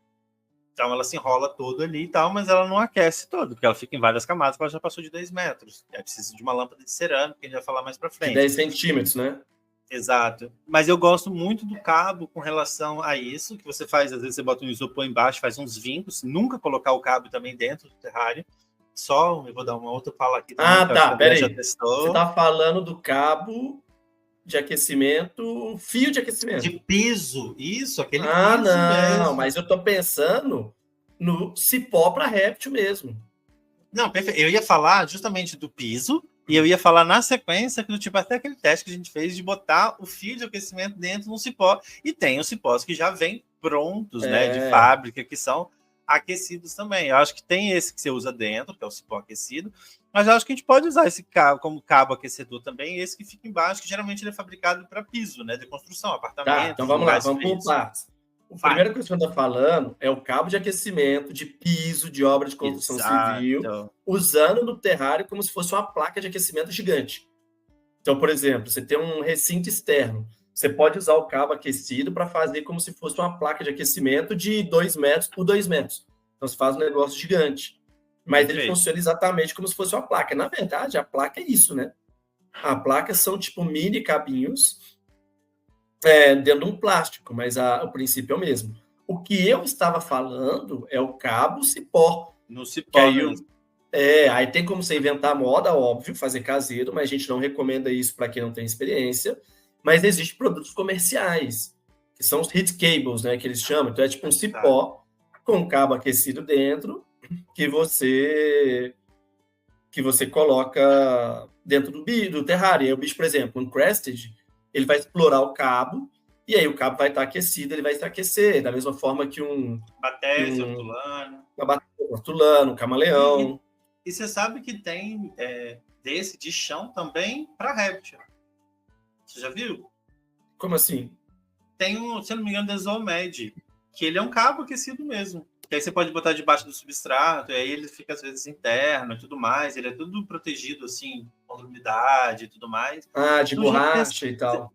Então ela se enrola toda ali e tal, mas ela não aquece todo, porque ela fica em várias camadas, porque ela já passou de 10 metros. Aí precisa de uma lâmpada de cerâmica, que a gente vai falar mais para frente. De 10 centímetros, né? Exato. Mas eu gosto muito do cabo com relação a isso, que você faz, às vezes você bota um isopor embaixo, faz uns vincos, nunca colocar o cabo também dentro do terrário. Só, eu vou dar uma outra fala aqui também. Tá, peraí. Já testou. Você tá falando do cabo de aquecimento, fio de aquecimento. De piso, isso, aquele piso não, mesmo. mas eu tô pensando no cipó para réptil mesmo. Não, perfeito. Eu ia falar justamente do piso, e eu ia falar na sequência do tipo até aquele teste que a gente fez de botar o fio de aquecimento dentro de um cipó. E tem os cipós que já vêm prontos, né, de fábrica, que são aquecidos também. Eu acho que tem esse que você usa dentro, que é o cipó aquecido, mas eu acho que a gente pode usar esse cabo como cabo aquecedor também, esse que fica embaixo, que geralmente ele é fabricado para piso, né, de construção, apartamento. Tá, então vamos lá, vamos por partes. A primeira coisa que eu estou falando é o cabo de aquecimento de piso de obra de construção civil, usando no terrário como se fosse uma placa de aquecimento gigante. Então, por exemplo, você tem um recinto externo, você pode usar o cabo aquecido para fazer como se fosse uma placa de aquecimento de 2 metros por 2 metros. Então, você faz um negócio gigante. Mas ele funciona exatamente como se fosse uma placa. Na verdade, a placa é isso, né? A placa são tipo mini cabinhos dentro de um plástico, mas o princípio é o mesmo. O que eu estava falando é o cabo cipó. No cipó, aí tem como você inventar moda, óbvio, fazer caseiro, mas a gente não recomenda isso para quem não tem experiência. Mas existem produtos comerciais, que são os heat cables, né, que eles chamam. Então é tipo um cipó com um cabo aquecido dentro que você coloca dentro do terrário. E aí o bicho, por exemplo, um crested, ele vai explorar o cabo e aí o cabo vai estar aquecido, ele vai se aquecer da mesma forma que um hortulano, um camaleão. E você sabe que tem desse de chão também para réptil. Você já viu? Como assim? Tem se eu não me engano, da Zoomed, que ele é um cabo aquecido mesmo. Que aí você pode botar debaixo do substrato, e aí ele fica às vezes interno e tudo mais. Ele é tudo protegido, assim, contra umidade e tudo mais. De borracha e tal.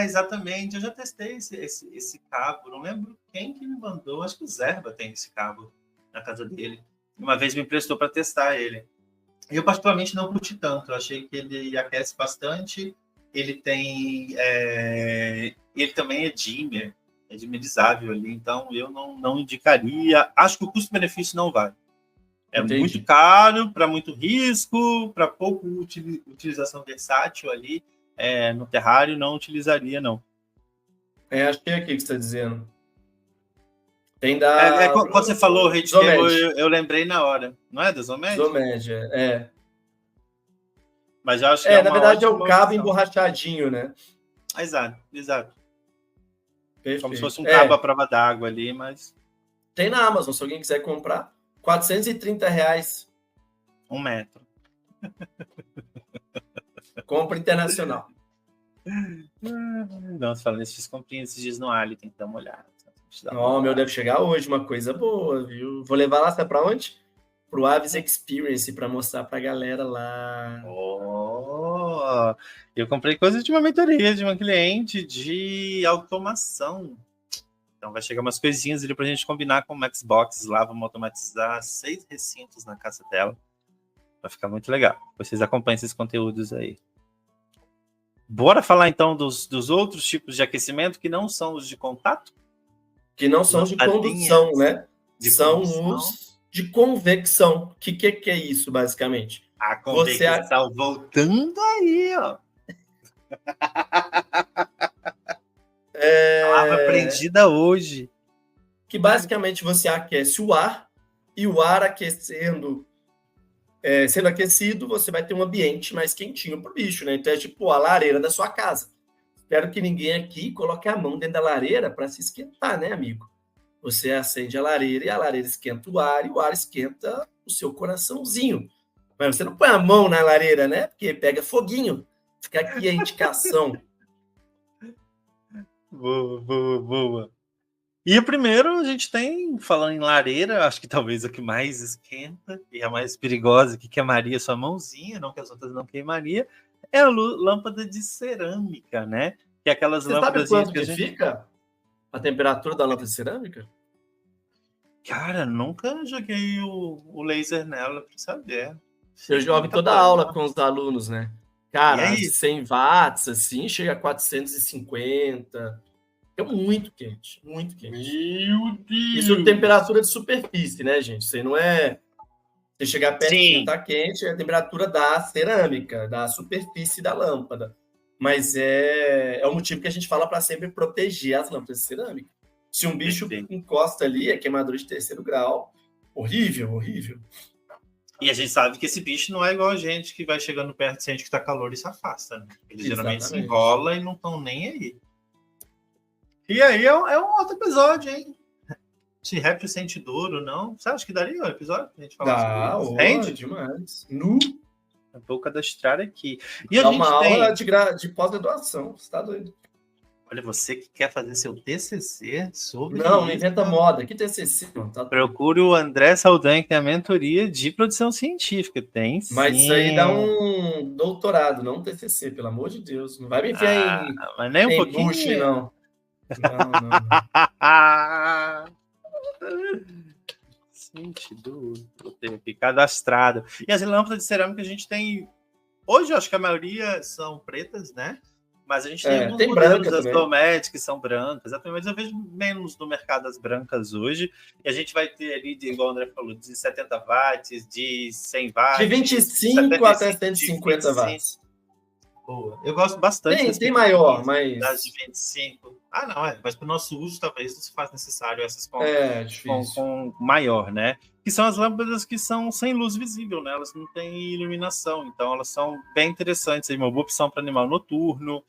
Exatamente. Eu já testei esse cabo. Não lembro quem que me mandou. Acho que o Zerba tem esse cabo na casa dele. Uma vez me emprestou para testar ele. Eu, particularmente, não curti tanto. Eu achei que ele aquece bastante. Ele tem... ele também é dimmer. É dimerizável ali. Então, eu não indicaria. Acho que o custo-benefício não vale. Entendi. Muito caro, para muito risco, para pouco utilização versátil ali. No terrário, não utilizaria, não. Achei aqui que você está dizendo. Tem da... Quando você falou Red Cable, eu lembrei na hora. Não é da Zoomed? Zoomed, Mas eu acho que na verdade é o cabo emborrachadinho, né? Exato. Perfeito. Como se fosse um cabo à prova d'água ali, mas... Tem na Amazon, se alguém quiser comprar. R$430. 1 metro. Compra internacional. Nossa, falando isso, fiz comprinha esses dias no Ali, tem que dar uma olhada. Meu, deve chegar hoje, uma coisa boa, viu? Vou levar lá, sabe pra onde? Pro Avis Experience, pra mostrar pra galera lá. Eu comprei coisa de uma mentoria de uma cliente de automação. Então vai chegar umas coisinhas ali pra gente combinar com o Xbox lá. Vamos automatizar 6 recintos na casa dela. Vai ficar muito legal. Vocês acompanhem esses conteúdos aí. Bora falar então dos outros tipos de aquecimento que não são os de contato? Que não são os de condução, né? São os de convecção. O que é isso, basicamente? A convecção voltando aí, ó. Palavra aprendida hoje. Que basicamente você aquece o ar e o ar sendo aquecido, você vai ter um ambiente mais quentinho pro bicho, né? Então é tipo a lareira da sua casa. Espero que ninguém aqui coloque a mão dentro da lareira para se esquentar, né, amigo? Você acende a lareira e a lareira esquenta o ar e o ar esquenta o seu coraçãozinho. Mas você não põe a mão na lareira, né? Porque pega foguinho. Fica aqui a indicação. Boa. E o primeiro a gente tem, falando em lareira, acho que talvez a que mais esquenta e a mais perigosa, que queimaria sua mãozinha, não que as outras não queimaria, é a lâmpada de cerâmica, né? Que é aquelas lâmpadas. Você sabe quanto que fica a temperatura da lâmpada de cerâmica? Cara, nunca joguei o laser nela para saber. Eu jogo toda a aula com os alunos, né? Cara, 100 watts, assim, chega a 450. É muito quente, muito quente. Meu Deus! Isso é temperatura de superfície, né, gente? Isso aí não é... Você chegar perto e tá quente, é a temperatura da cerâmica, da superfície da lâmpada. Mas é o motivo que a gente fala para sempre proteger as lâmpadas de cerâmica. Se um bicho encosta ali, é queimadura de 3º grau. Horrível, horrível. E a gente sabe que esse bicho não é igual a gente que vai chegando perto, sente que tá calor e se afasta, né? Eles geralmente se enrolam e não estão nem aí. E aí é um outro episódio, hein? Se réptil sente duro, não? Você acha que daria um episódio pra gente falar sobre isso? Demais. Nu. A boca da estrada aqui. E a gente tem aula de pós-graduação. Você tá doido? Olha, você que quer fazer seu TCC sobre não inventa moda. Que TCC? Procure o André Saldanha, que tem a mentoria de produção científica. Tem sim. Mas isso aí dá um doutorado, não um TCC, pelo amor de Deus. Não vai me enfiar mas nem um pouquinho. Bush, não. Sentido. Vou ter aqui cadastrado. E as lâmpadas de cerâmica a gente tem. Hoje eu acho que a maioria são pretas, né? Mas a gente tem modelos das Domet que são brancas. Mas eu vejo menos no mercado as brancas hoje. E a gente vai ter ali, igual o André falou, de 70 watts, de 100 watts. De 25 até 150 watts. Boa. Eu gosto bastante. Tem maior, mas... Das de 25. Não, mas para o nosso uso talvez não se faz necessário essas com maior, né? Que são as lâmpadas que são sem luz visível, né? Elas não têm iluminação, então elas são bem interessantes. Uma boa opção para animal noturno.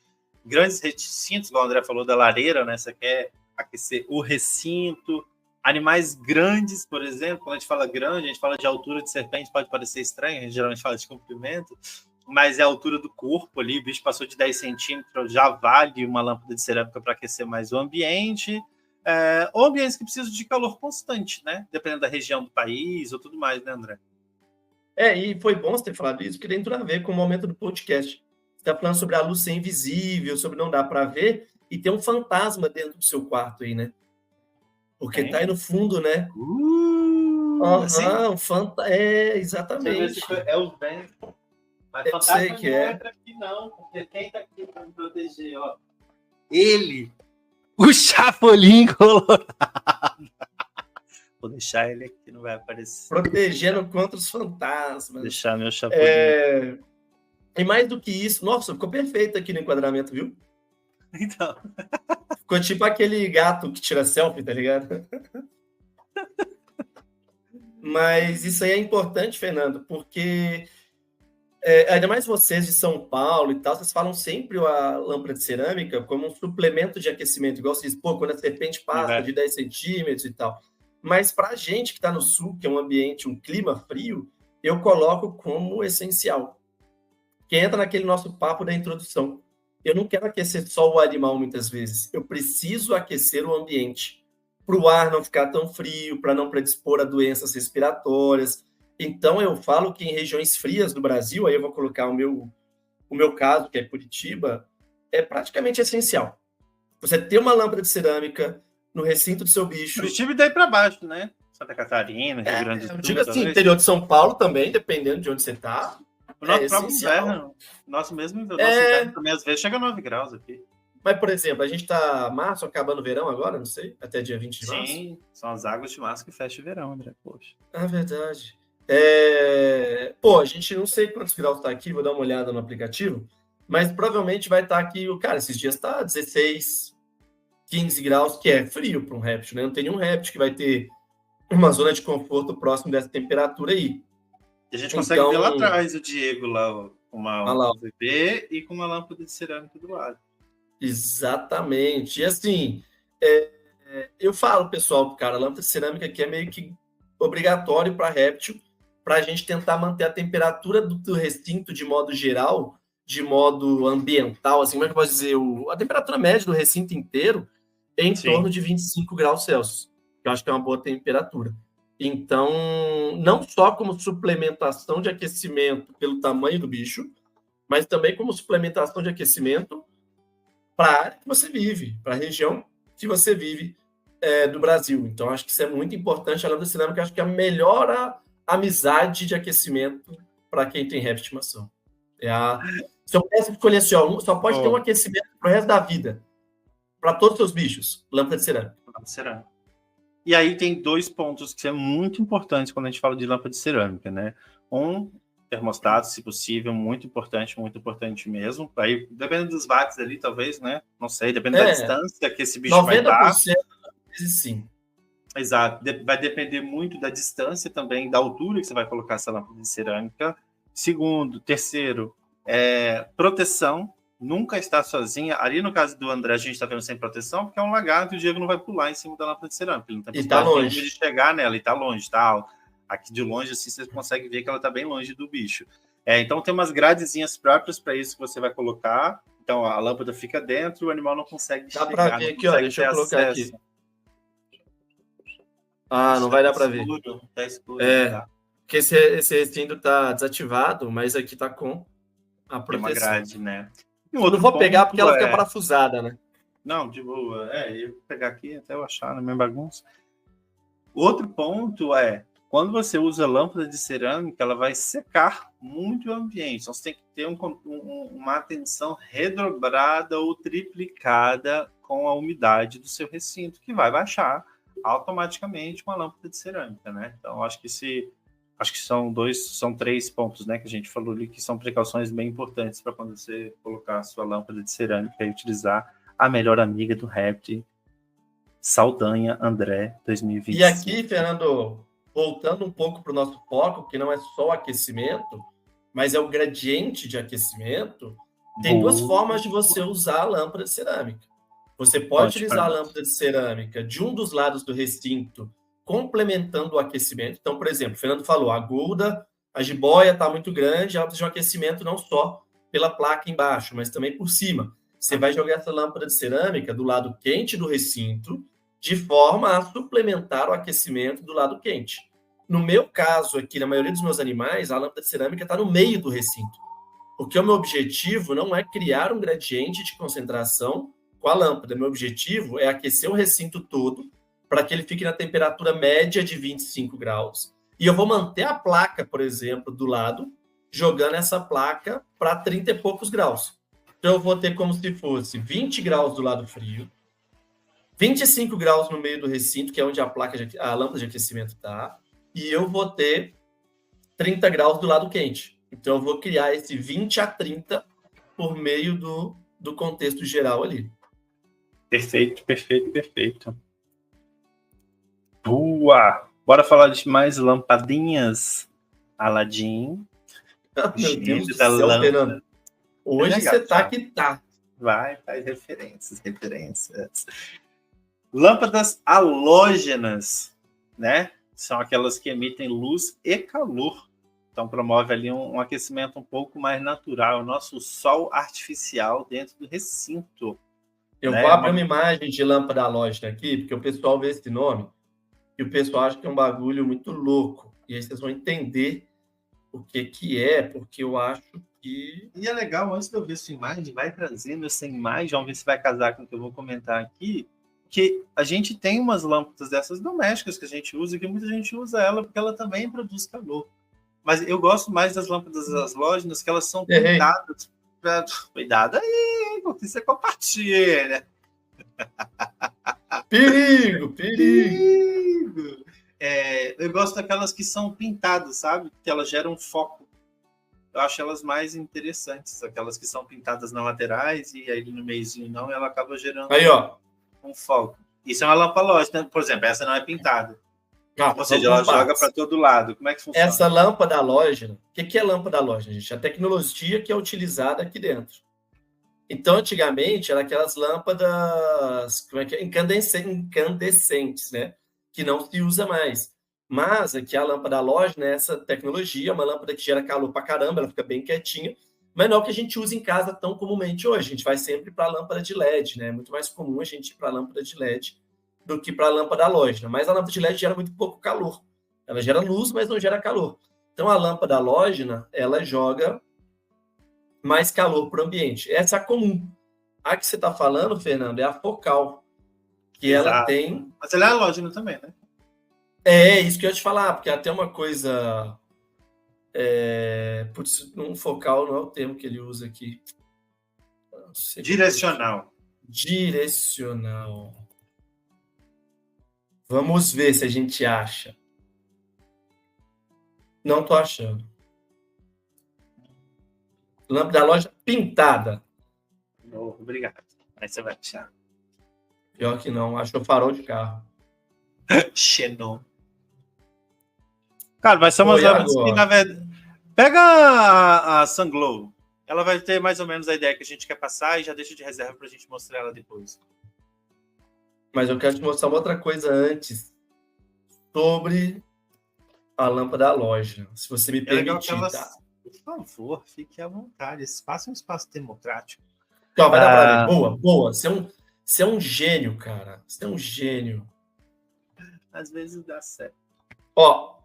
Grandes recintos, igual o André falou, da lareira, né? Você quer aquecer o recinto. Animais grandes, por exemplo, quando a gente fala grande, a gente fala de altura de serpente, pode parecer estranho, a gente geralmente fala de comprimento, mas é a altura do corpo ali, o bicho passou de 10 centímetros, já vale uma lâmpada de cerâmica para aquecer mais o ambiente, ou ambientes que precisam de calor constante, né? Dependendo da região do país ou tudo mais, né, André? E foi bom você ter falado isso, porque tem tudo a ver com o momento do podcast. Você está falando sobre a luz ser invisível, sobre não dar para ver, e tem um fantasma dentro do seu quarto aí, né? Porque tá aí no fundo, né? Exatamente. É os bens. Mas eu sei que não entra aqui, não, porque quem tá aqui para me proteger, ó? Ele, o Chapolin Colorado. Vou deixar ele aqui, não vai aparecer. Protegendo contra os fantasmas. Vou deixar meu Chapolin. E mais do que isso, nossa, ficou perfeito aqui no enquadramento, viu? Então. Ficou tipo aquele gato que tira selfie, tá ligado? Mas isso aí é importante, Fernando, porque ainda mais vocês de São Paulo e tal, vocês falam sempre a lâmpada de cerâmica como um suplemento de aquecimento, igual vocês dizem, quando a serpente passa de 10 centímetros e tal. Mas para a gente que está no sul, que é um ambiente, um clima frio, eu coloco como essencial. Que entra naquele nosso papo da introdução. Eu não quero aquecer só o animal muitas vezes. Eu preciso aquecer o ambiente para o ar não ficar tão frio, para não predispor a doenças respiratórias. Então, eu falo que em regiões frias do Brasil, aí eu vou colocar o meu caso, que é Curitiba, é praticamente essencial. Você ter uma lâmpada de cerâmica no recinto do seu bicho... Curitiba e daí para baixo, né? Santa Catarina, Rio Grande do Sul. Eu digo assim, interior de São Paulo também, dependendo de onde você está. O nosso próprio inverno, nosso inverno também, às vezes, chega a 9 graus aqui. Mas, por exemplo, a gente está março, acabando o verão agora, não sei, até dia 20 de março. Sim, são as águas de março que fecham o verão, André, poxa. Verdade. A gente não sei quantos graus está aqui, vou dar uma olhada no aplicativo, mas provavelmente vai estar aqui, esses dias está 16, 15 graus, que é frio para um réptil, né? Não tem nenhum réptil que vai ter uma zona de conforto próximo dessa temperatura aí. E a gente consegue ver lá atrás o Diego lá, com uma UVB e com uma lâmpada de cerâmica do lado. Exatamente. E assim, eu falo, pessoal, cara, a lâmpada de cerâmica aqui é meio que obrigatório para réptil, para a gente tentar manter a temperatura do recinto de modo geral, de modo ambiental, assim, como é que eu posso dizer? A temperatura média do recinto inteiro é em torno de 25 graus Celsius, que eu acho que é uma boa temperatura. Então, não só como suplementação de aquecimento pelo tamanho do bicho, mas também como suplementação de aquecimento para a área que você vive, para a região que você vive do Brasil. Então, acho que isso é muito importante. A lâmpada de cerâmica, acho que é a melhor amizade de aquecimento para quem tem réptil de estimação. Se eu pudesse escolher só pode ter um aquecimento para o resto da vida, para todos os seus bichos, lâmpada de cerâmica. Lâmpada de cerâmica. E aí tem 2 pontos que são muito importantes quando a gente fala de lâmpada de cerâmica, né? termostato, se possível, muito importante mesmo. Aí, dependendo dos watts ali, talvez, né? Não sei, dependendo da distância que esse bicho vai estar. 90% sim. Exato. Vai depender muito da distância também, da altura que você vai colocar essa lâmpada de cerâmica. Terceiro, proteção. Nunca está sozinha. Ali no caso do André, a gente está vendo sem proteção, porque é um lagarto e o Diego não vai pular em cima da lâmpada de cerâmica. Ele não tem possibilidade de chegar nela, e está longe, tá? Aqui de longe, assim, você consegue ver que ela está bem longe do bicho. Então, tem umas gradezinhas próprias para isso que você vai colocar. Então, a lâmpada fica dentro, o animal não consegue chegar. Dá para ver aqui, ó. Deixa eu colocar aqui. Não vai dar para ver. Tá escuro. Tá. Porque esse recinto está desativado, mas aqui está com a proteção. Tem uma grade, né? Não vou pegar porque ela fica parafusada, né? Não, de boa. Eu vou pegar aqui até eu achar na minha bagunça. Outro ponto quando você usa lâmpada de cerâmica, ela vai secar muito o ambiente. Então, você tem que ter uma atenção redobrada ou triplicada com a umidade do seu recinto, que vai baixar automaticamente com a lâmpada de cerâmica, né? Então, acho que são 3 pontos, né, que a gente falou ali, que são precauções bem importantes para quando você colocar a sua lâmpada de cerâmica e utilizar a melhor amiga do Réptil, Saldanha André 2025. E aqui, Fernando, voltando um pouco para o nosso foco, que não é só o aquecimento, mas é o gradiente de aquecimento, tem duas formas de você usar a lâmpada de cerâmica. Você pode utilizar a lâmpada de cerâmica de um dos lados do recinto, complementando o aquecimento. Então, por exemplo, o Fernando falou, a jiboia está muito grande, ela precisa de um aquecimento não só pela placa embaixo, mas também por cima. Você vai jogar essa lâmpada de cerâmica do lado quente do recinto, de forma a suplementar o aquecimento do lado quente. No meu caso aqui, na maioria dos meus animais, a lâmpada de cerâmica está no meio do recinto, porque o meu objetivo não é criar um gradiente de concentração com a lâmpada. Meu objetivo é aquecer o recinto todo para que ele fique na temperatura média de 25 graus. E eu vou manter a placa, por exemplo, do lado, jogando essa placa para 30 e poucos graus. Então, eu vou ter como se fosse 20 graus do lado frio, 25 graus no meio do recinto, que é onde a lâmpada de aquecimento está, e eu vou ter 30 graus do lado quente. Então, eu vou criar esse 20 a 30 por meio do contexto geral ali. Perfeito. Boa! Bora falar de mais lampadinhas, Aladim. Meu Deus do céu, Fernando. Hoje você tá que tá. Vai, faz referências. Lâmpadas halógenas, né? São aquelas que emitem luz e calor. Então, promove ali um aquecimento um pouco mais natural. O nosso sol artificial dentro do recinto. Eu vou abrir uma imagem de lâmpada halógena aqui, porque o pessoal vê esse nome e o pessoal acha que é um bagulho muito louco. E aí vocês vão entender o que é, porque eu acho que... E é legal, antes de eu ver sua imagem, vai trazendo essa imagem, vamos ver se vai casar com o que eu vou comentar aqui, que a gente tem umas lâmpadas dessas domésticas que a gente usa, que muita gente usa ela porque ela também produz calor. Mas eu gosto mais das lâmpadas halógenas, que elas são pintadas. Cuidado aí, porque você compartilha. Perigo! Eu gosto daquelas que são pintadas, sabe? Que elas geram foco. Eu acho elas mais interessantes, aquelas que são pintadas nas laterais e aí no meiozinho não, e ela acaba gerando um foco. Isso é uma lâmpada halógena, por exemplo, essa não é pintada. Ou seja, ela joga para todo lado. Como é que funciona? Essa lâmpada halógena, o que é lâmpada halógena, gente? A tecnologia que é utilizada aqui dentro. Então, antigamente, eram aquelas lâmpadas incandescentes, né? Que não se usa mais. Mas aqui a lâmpada halógena é essa tecnologia, uma lâmpada que gera calor pra caramba, ela fica bem quietinha, mas não é o que a gente usa em casa tão comumente hoje. A gente vai sempre para a lâmpada de LED, né? É muito mais comum a gente ir para a lâmpada de LED do que para a lâmpada halógena. Mas a lâmpada de LED gera muito pouco calor. Ela gera luz, mas não gera calor. Então, a lâmpada halógena, ela joga mais calor para o ambiente. Essa é a comum. A que você está falando, Fernando, é a focal. Que ela tem... Mas ela é halógena também, né? É, isso que eu ia te falar, porque até uma coisa... Putz, um focal não é o termo que ele usa aqui. Direcional. Vamos ver se a gente acha. Não tô achando. Lâmpada da loja pintada. Oh, obrigado. Aí você vai achar. Pior que não, achou farol de carro. Xenon. Cara, mas são umas E lâmpadas que, agora? na verdade... Pega a Sunglow. Ela vai ter mais ou menos a ideia que a gente quer passar e já deixa de reserva pra gente mostrar ela depois. Mas eu quero te mostrar uma outra coisa antes. Sobre a lâmpada da loja. Se você me É legal que permitir, elas... tá? Por favor, fique à vontade. Esse espaço é um espaço democrático. Então, vai dar pra ver. Boa, boa. Você é um gênio, cara. Você é um gênio. Às vezes dá certo. Ó.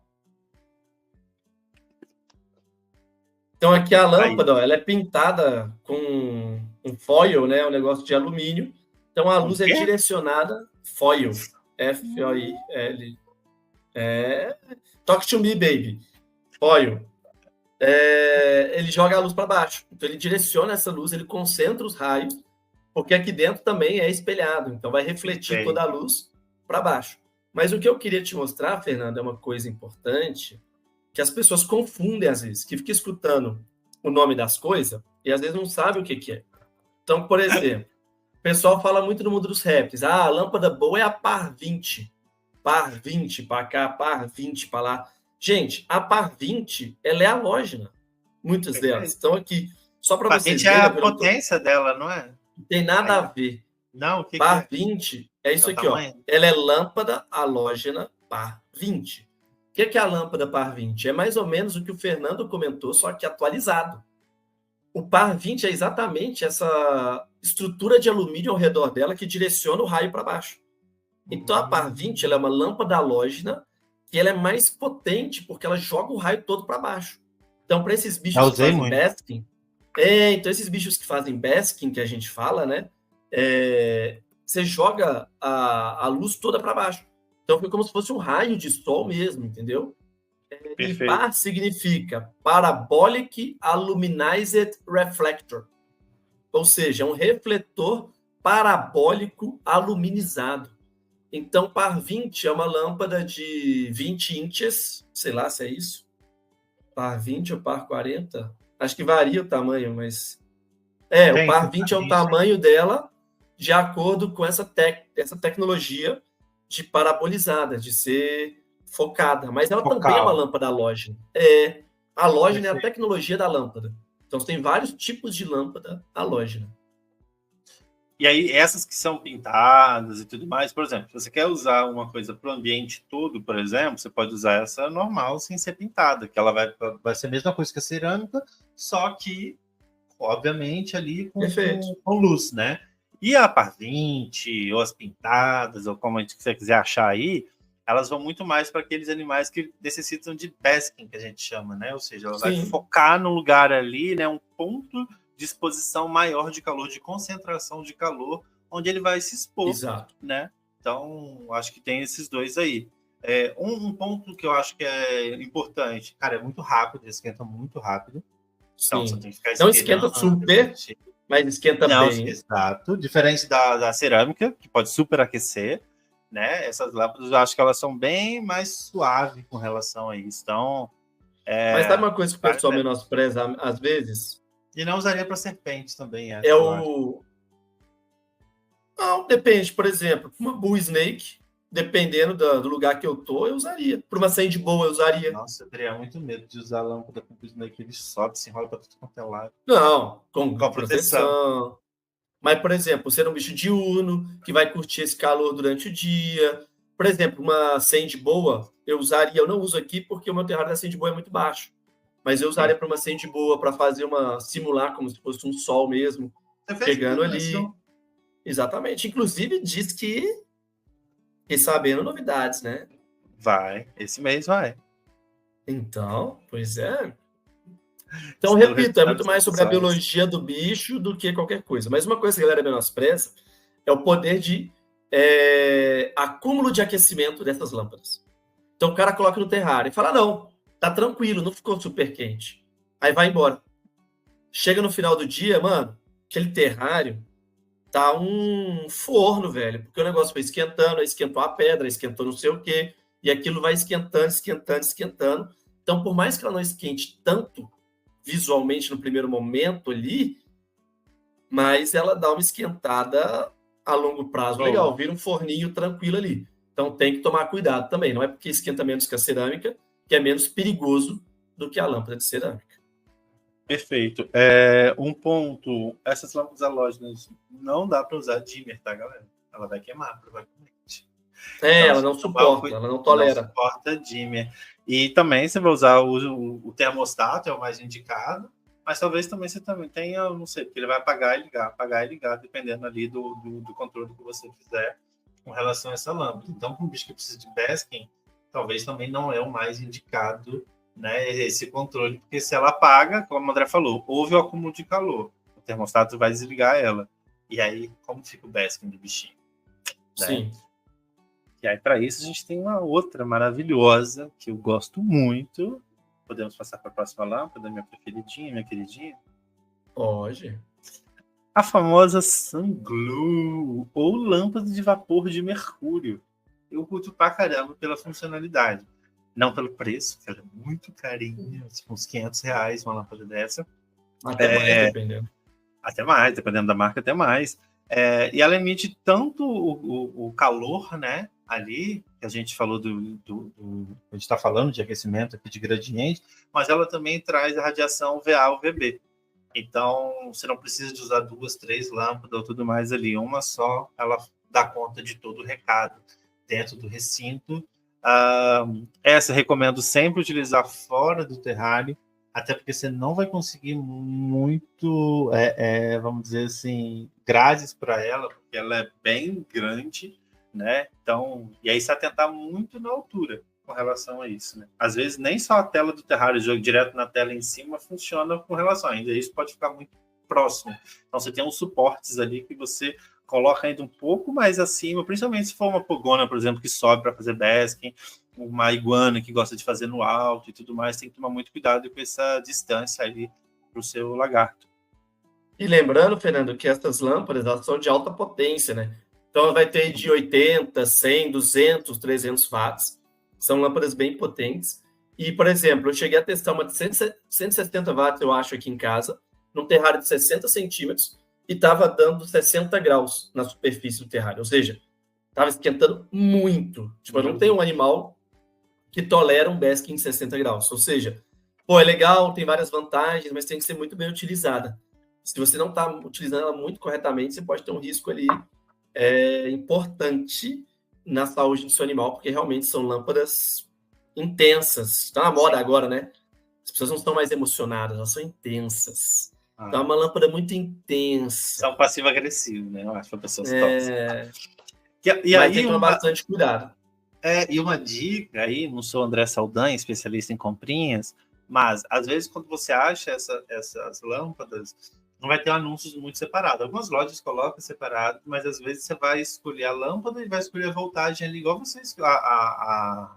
Então, aqui a lâmpada, ó, ela é pintada com um foil, né? Um negócio de alumínio. Então, a luz é direcionada... Foil. F-O-I-L. Talk to me, baby. Foil. Ele joga a luz para baixo. Então, ele direciona essa luz, ele concentra os raios, porque aqui dentro também é espelhado. Então, vai refletir toda a luz para baixo. Mas o que eu queria te mostrar, Fernando, é uma coisa importante que as pessoas confundem às vezes, que fica escutando o nome das coisas e às vezes não sabe o que é. Então, por exemplo, o pessoal fala muito no mundo dos répteis. A lâmpada boa é a par 20. Par 20 para cá, par 20 para lá. Gente, a par 20, ela é halógena. Muitas delas estão aqui. Só para vocês verem. É a potência dela, não é? Não tem nada a ver. Não, o que par que 20 é isso aqui, tamanho? ó. Ela é lâmpada halógena par 20. O que é a lâmpada par 20? É mais ou menos o que o Fernando comentou, só que atualizado. O par 20 é exatamente essa estrutura de alumínio ao redor dela que direciona o raio para baixo. Então, a par 20 ela é uma lâmpada halógena que ela é mais potente porque ela joga o raio todo para baixo. Então, para esses bichos que fazem basking... então, esses bichos que fazem basking, que a gente fala, né? Você joga a luz toda para baixo. Então, fica como se fosse um raio de sol mesmo, entendeu? E par significa Parabolic Aluminized Reflector. Ou seja, um refletor parabólico aluminizado. Então, par 20 é uma lâmpada de 20 inches, sei lá se é isso. Par 20 ou par 40? Acho que varia o tamanho, mas... o par 20 é o tamanho dela de acordo com essa tecnologia de parabolizada, de ser focada. Mas ela também é uma lâmpada halógena. A halógena é a tecnologia da lâmpada. Então, tem vários tipos de lâmpada halógena. E aí, essas que são pintadas e tudo mais, por exemplo, se você quer usar uma coisa para o ambiente todo, por exemplo, você pode usar essa normal sem ser pintada, que ela vai ser a mesma coisa que a cerâmica, só que, obviamente, ali com luz, né? E a par 20, ou as pintadas, ou como você quiser achar aí, elas vão muito mais para aqueles animais que necessitam de basking, que a gente chama, né? Ou seja, ela vai focar no lugar ali, né? Um ponto de exposição maior de calor, de concentração de calor, onde ele vai se expor. Exato. Né? Então, acho que tem esses dois aí. Um ponto que eu acho que é importante, cara, é muito rápido, esquenta muito rápido. Então, você tem que ficar não esquenta super, mas esquenta bem. Exato. Diferente da cerâmica, que pode superaquecer, né? Essas lâmpadas, eu acho que elas são bem mais suaves com relação a isso. Então, mas sabe uma coisa que o pessoal menospreza às vezes? E não usaria para serpente também. Não, depende. Por exemplo, uma Bull Snake, dependendo do lugar que eu tô, eu usaria. Para uma sand boa, eu usaria. Nossa, eu teria muito medo de usar a lâmpada com Bull Snake. Ele sobe, se enrola para tudo quanto é lado. Não, com proteção. Mas, por exemplo, ser um bicho diurno, que vai curtir esse calor durante o dia. Por exemplo, uma sand boa, eu usaria. Eu não uso aqui porque o meu terrário da sand boa é muito baixo. Mas eu usaria para uma sand boa, para fazer simular como se fosse um sol mesmo, pegando ali. Exatamente. Inclusive, diz que sabendo novidades, né? Vai. Esse mês vai. Então, pois é. Então, repito, é muito mais sobre a biologia do bicho do que qualquer coisa. Mas uma coisa que a galera menospreza é o poder de acúmulo de aquecimento dessas lâmpadas. Então, o cara coloca no terrário e fala, não, tá tranquilo, não ficou super quente. Aí vai embora. Chega no final do dia, mano, aquele terrário tá um forno, velho. Porque o negócio foi esquentando, aí esquentou a pedra, esquentou não sei o quê. E aquilo vai esquentando, esquentando, esquentando. Então, por mais que ela não esquente tanto visualmente no primeiro momento ali, mas ela dá uma esquentada a longo prazo legal, vira um forninho tranquilo ali. Então tem que tomar cuidado também. Não é porque esquenta menos que a cerâmica que é menos perigoso do que a lâmpada de cerâmica. Perfeito. Um ponto, essas lâmpadas halógenas não dá para usar dimmer, tá, galera? Ela vai queimar, provavelmente. Ela não suporta, ela não tolera. Não suporta dimmer. E também você vai usar o termostato, é o mais indicado, mas talvez também você também tenha, não sei, porque ele vai apagar e ligar, dependendo ali do controle que você fizer com relação a essa lâmpada. Então, para um bicho que precisa de basking, talvez também não é o mais indicado, né, esse controle, porque se ela apaga, como o André falou, houve o acúmulo de calor, o termostato vai desligar ela. E aí, como fica o basking do bichinho? Né? Sim. E aí, para isso, a gente tem uma outra maravilhosa, que eu gosto muito. Podemos passar para a próxima lâmpada, minha preferidinha, minha queridinha? Pode. A famosa Sunglow, ou lâmpada de vapor de mercúrio. Eu curto pra caramba pela funcionalidade. Não pelo preço, que ela é muito carinha, tipo uns R$500 uma lâmpada dessa. Até mais, dependendo. Até mais, dependendo da marca, até mais. E ela emite tanto o calor, né, ali, que a gente falou a gente está falando de aquecimento aqui de gradiente, mas ela também traz a radiação VA ou VB. Então, você não precisa de usar 2, 3 lâmpadas ou tudo mais ali. Uma só, ela dá conta de todo o recado dentro do recinto. Essa eu recomendo sempre utilizar fora do terrário, até porque você não vai conseguir muito, vamos dizer assim, grades para ela, porque ela é bem grande, né? Então, e aí se atentar muito na altura com relação a isso, né? Às vezes nem só a tela do terrário, o jogo direto na tela em cima funciona com relação, ainda isso pode ficar muito próximo. Então você tem uns suportes ali que você coloca ainda um pouco mais acima, principalmente se for uma pogona, por exemplo, que sobe para fazer basking, uma iguana que gosta de fazer no alto e tudo mais, tem que tomar muito cuidado com essa distância ali para o seu lagarto. E lembrando, Fernando, que essas lâmpadas elas são de alta potência, né? Então ela vai ter de 80, 100, 200, 300 watts. São lâmpadas bem potentes. E, por exemplo, eu cheguei a testar uma de 170 watts, eu acho, aqui em casa, num terrário de 60 centímetros, e estava dando 60 graus na superfície do terrário. Ou seja, estava esquentando muito. Tipo, eu não tenho um animal que tolera um basking em 60 graus. Ou seja, é legal, tem várias vantagens, mas tem que ser muito bem utilizada. Se você não está utilizando ela muito corretamente, você pode ter um risco ali importante na saúde do seu animal, porque realmente são lâmpadas intensas. Está na moda agora, né? As pessoas não estão mais emocionadas, elas são intensas. Então é uma lâmpada muito intensa. São passivo-agressivo, né? Eu acho que a pessoa se Mas aí, tem que tomar bastante cuidado. E uma dica aí, não sou André Saldanha, especialista em comprinhas, mas às vezes quando você acha essas lâmpadas, não vai ter anúncios muito separados. Algumas lojas colocam separado, mas às vezes você vai escolher a lâmpada e vai escolher a voltagem ali, igual você escolhe a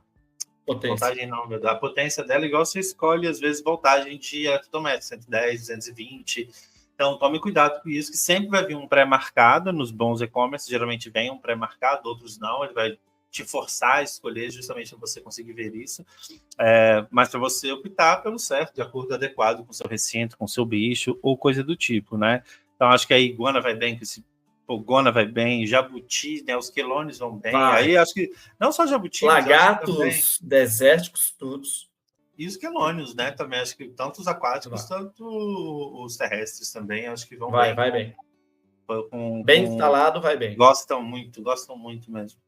voltagem não, a potência dela, igual você escolhe às vezes voltagem de eletrodoméstico, 110, 220. Então tome cuidado com isso, que sempre vai vir um pré-marcado nos bons e-commerce, geralmente vem um pré-marcado, outros não, ele vai te forçar a escolher justamente para você conseguir ver isso, mas para você optar pelo certo, de acordo adequado com o seu recinto, com o seu bicho, ou coisa do tipo, né? Então acho que a iguana vai bem, que esse pogona vai bem, jabuti, né? Os quelônios vão bem, aí acho que não só jabuti, lagartos desérticos, todos. E os quelônios, né? Também acho que tanto os aquáticos, tanto os terrestres também, acho que vão bem. Vai bem. Bem instalado, vai bem. Gostam muito mesmo.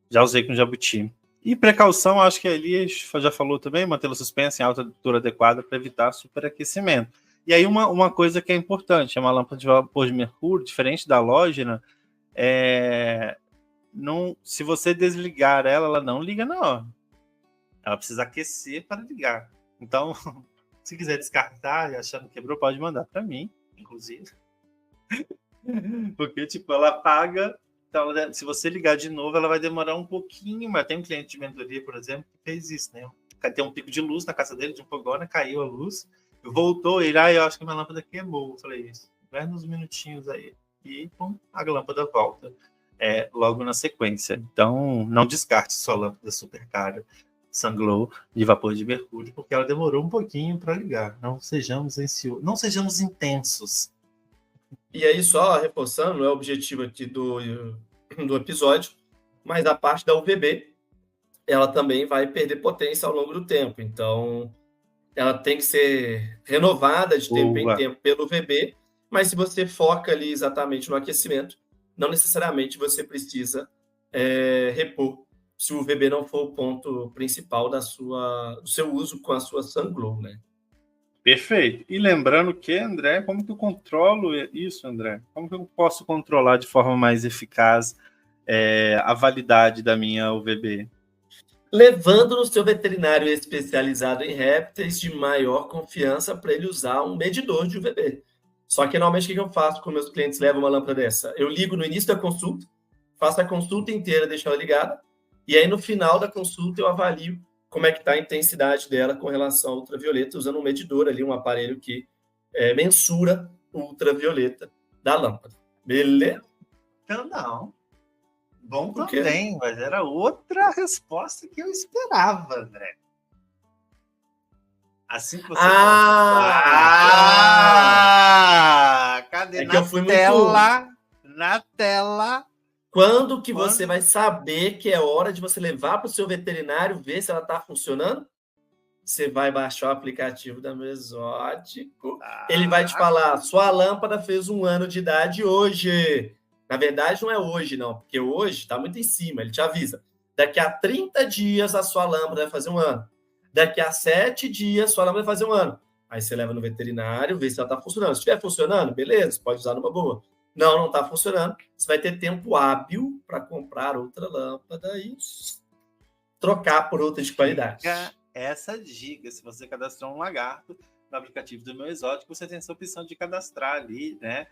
Já usei com jabuti. E precaução, acho que a Elias já falou também, mantê-la suspensa em altura adequada para evitar superaquecimento. E aí uma coisa que é importante, é uma lâmpada de vapor de mercúrio, diferente da halógena, se você desligar ela não liga na hora. Ela precisa aquecer para ligar. Então, se quiser descartar e achando que quebrou, pode mandar para mim, inclusive. Porque, ela apaga. Então, se você ligar de novo, ela vai demorar um pouquinho, mas tem um cliente de mentoria, por exemplo, que fez isso, né? Tem um pico de luz na casa dele, de um fogona, caiu a luz, voltou, ele, eu acho que minha lâmpada queimou. Eu falei, isso, vai uns minutinhos aí. E, pum, a lâmpada volta logo na sequência. Então, não descarte sua lâmpada super cara. Sunglow de vapor de mercúrio, porque ela demorou um pouquinho para ligar. Não sejamos ansiosos, não sejamos intensos. E aí, só reforçando, não é o objetivo aqui do episódio, mas a parte da UVB, ela também vai perder potência ao longo do tempo. Então, ela tem que ser renovada de tempo em tempo pelo UVB, mas se você foca ali exatamente no aquecimento, não necessariamente você precisa repor, se o UVB não for o ponto principal do seu uso com a sua Sunglow, né? Perfeito. E lembrando que, André, como que eu controlo isso, André? Como que eu posso controlar de forma mais eficaz a validade da minha UVB? Levando no seu veterinário especializado em répteis de maior confiança para ele usar um medidor de UVB. Só que, normalmente, o que eu faço quando meus clientes levam uma lâmpada dessa? Eu ligo no início da consulta, faço a consulta inteira, deixo ela ligada, e aí, no final da consulta, eu avalio como é que está a intensidade dela com relação ao ultravioleta, usando um medidor ali, um aparelho que mensura o ultravioleta da lâmpada. Beleza? Não. Bom também, mas era outra resposta que eu esperava, André. Assim que você... Cadê? É que eu fui na tela... Quando que você vai saber que é hora de você levar para o seu veterinário, ver se ela está funcionando? Você vai baixar o aplicativo da Mesótico. Ele vai te falar, sua lâmpada fez 1 ano de idade hoje. Na verdade, não é hoje, não, porque hoje está muito em cima. Ele te avisa. Daqui a 30 dias, a sua lâmpada vai fazer 1 ano. Daqui a 7 dias, sua lâmpada vai fazer 1 ano. Aí você leva no veterinário, vê se ela está funcionando. Se estiver funcionando, beleza, pode usar numa boa. Não está funcionando. Você vai ter tempo hábil para comprar outra lâmpada e trocar por outra de qualidade. Essa dica, se você cadastrou um lagarto no aplicativo do Meu Exótico, você tem essa opção de cadastrar ali, né?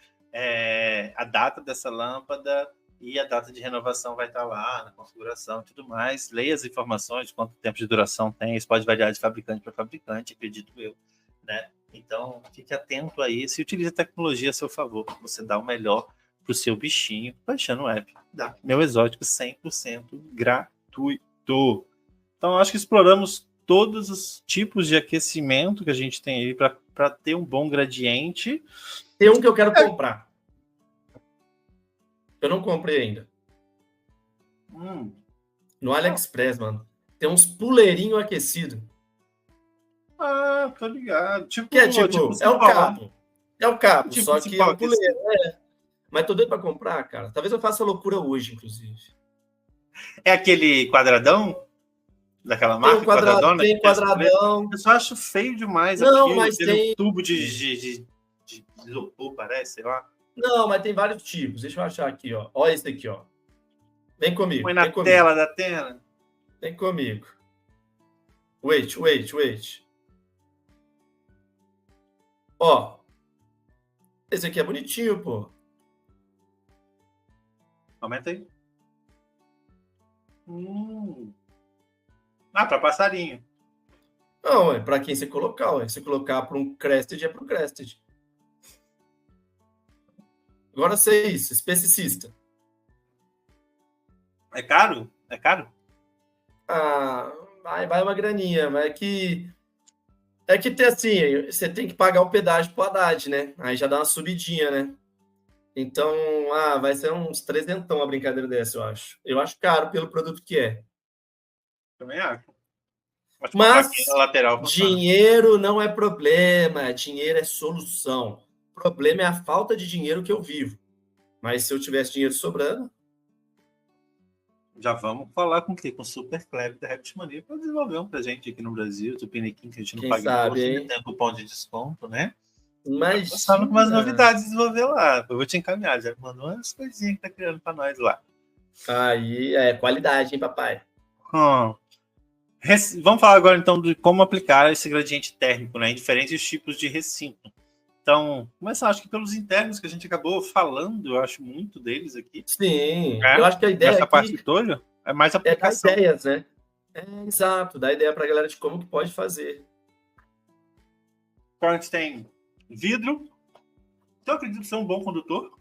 A data dessa lâmpada e a data de renovação vai estar lá na configuração e tudo mais. Leia as informações de quanto tempo de duração tem. Isso pode variar de fabricante para fabricante, acredito eu, né? Então, fique atento a isso e utilize a tecnologia a seu favor, para você dar o melhor para o seu bichinho, baixando o app da Meu Exótico 100% gratuito. Então, acho que exploramos todos os tipos de aquecimento que a gente tem aí para ter um bom gradiente. Tem um que eu quero comprar. Eu não comprei ainda. No AliExpress, mano. Tem uns puleirinhos aquecidos. Tô ligado. É o cabo. É o cabo, tipo só que é um puleiro. Mas tô doido pra comprar, cara. Talvez eu faça loucura hoje, inclusive. É aquele quadradão? Daquela marca? Quadradona? Tem quadradão. Eu só acho feio demais. Não, aquilo, mas tem um tubo de isopor, parece, sei lá. Não, mas tem vários tipos. Deixa eu achar aqui, ó. Olha esse aqui, ó. Vem comigo. Põe na tela da tela. Vem comigo. Wait. Ó. Esse aqui é bonitinho, pô. Aumenta aí. Para passarinho. Não, é para quem você colocar. Ué. Se colocar para um Crested, é para o Crested. Agora 6, especicista. É caro? Vai uma graninha, mas é que tem assim, você tem que pagar o pedágio pro Haddad, né? Aí já dá uma subidinha, né? Então, vai ser uns 300 uma brincadeira dessa, eu acho. Eu acho caro pelo produto que é. Também acho. Mas lateral, dinheiro não é problema, dinheiro é solução. O problema é a falta de dinheiro que eu vivo. Mas se eu tivesse dinheiro sobrando... Já vamos falar com o Super Clever da Reptimania para desenvolver um presente aqui no Brasil, do Piniquim, que a gente não paga imposto, tem cupom de desconto, né? Mas passando com umas novidades de desenvolver lá. Eu vou te encaminhar, já mandou umas coisinhas que tá criando para nós lá. Aí é qualidade, hein, papai? Vamos falar agora, então, de como aplicar esse gradiente térmico, né, em diferentes tipos de recinto. Então, começar, acho que pelos internos que a gente acabou falando, eu acho muito deles aqui. Sim, eu acho que a ideia essa parte toda é mais aplicação. É dar ideias, né? Exato, dar ideia para a galera de como que pode fazer. Então, a gente tem vidro. Eu acredito ser um bom condutor.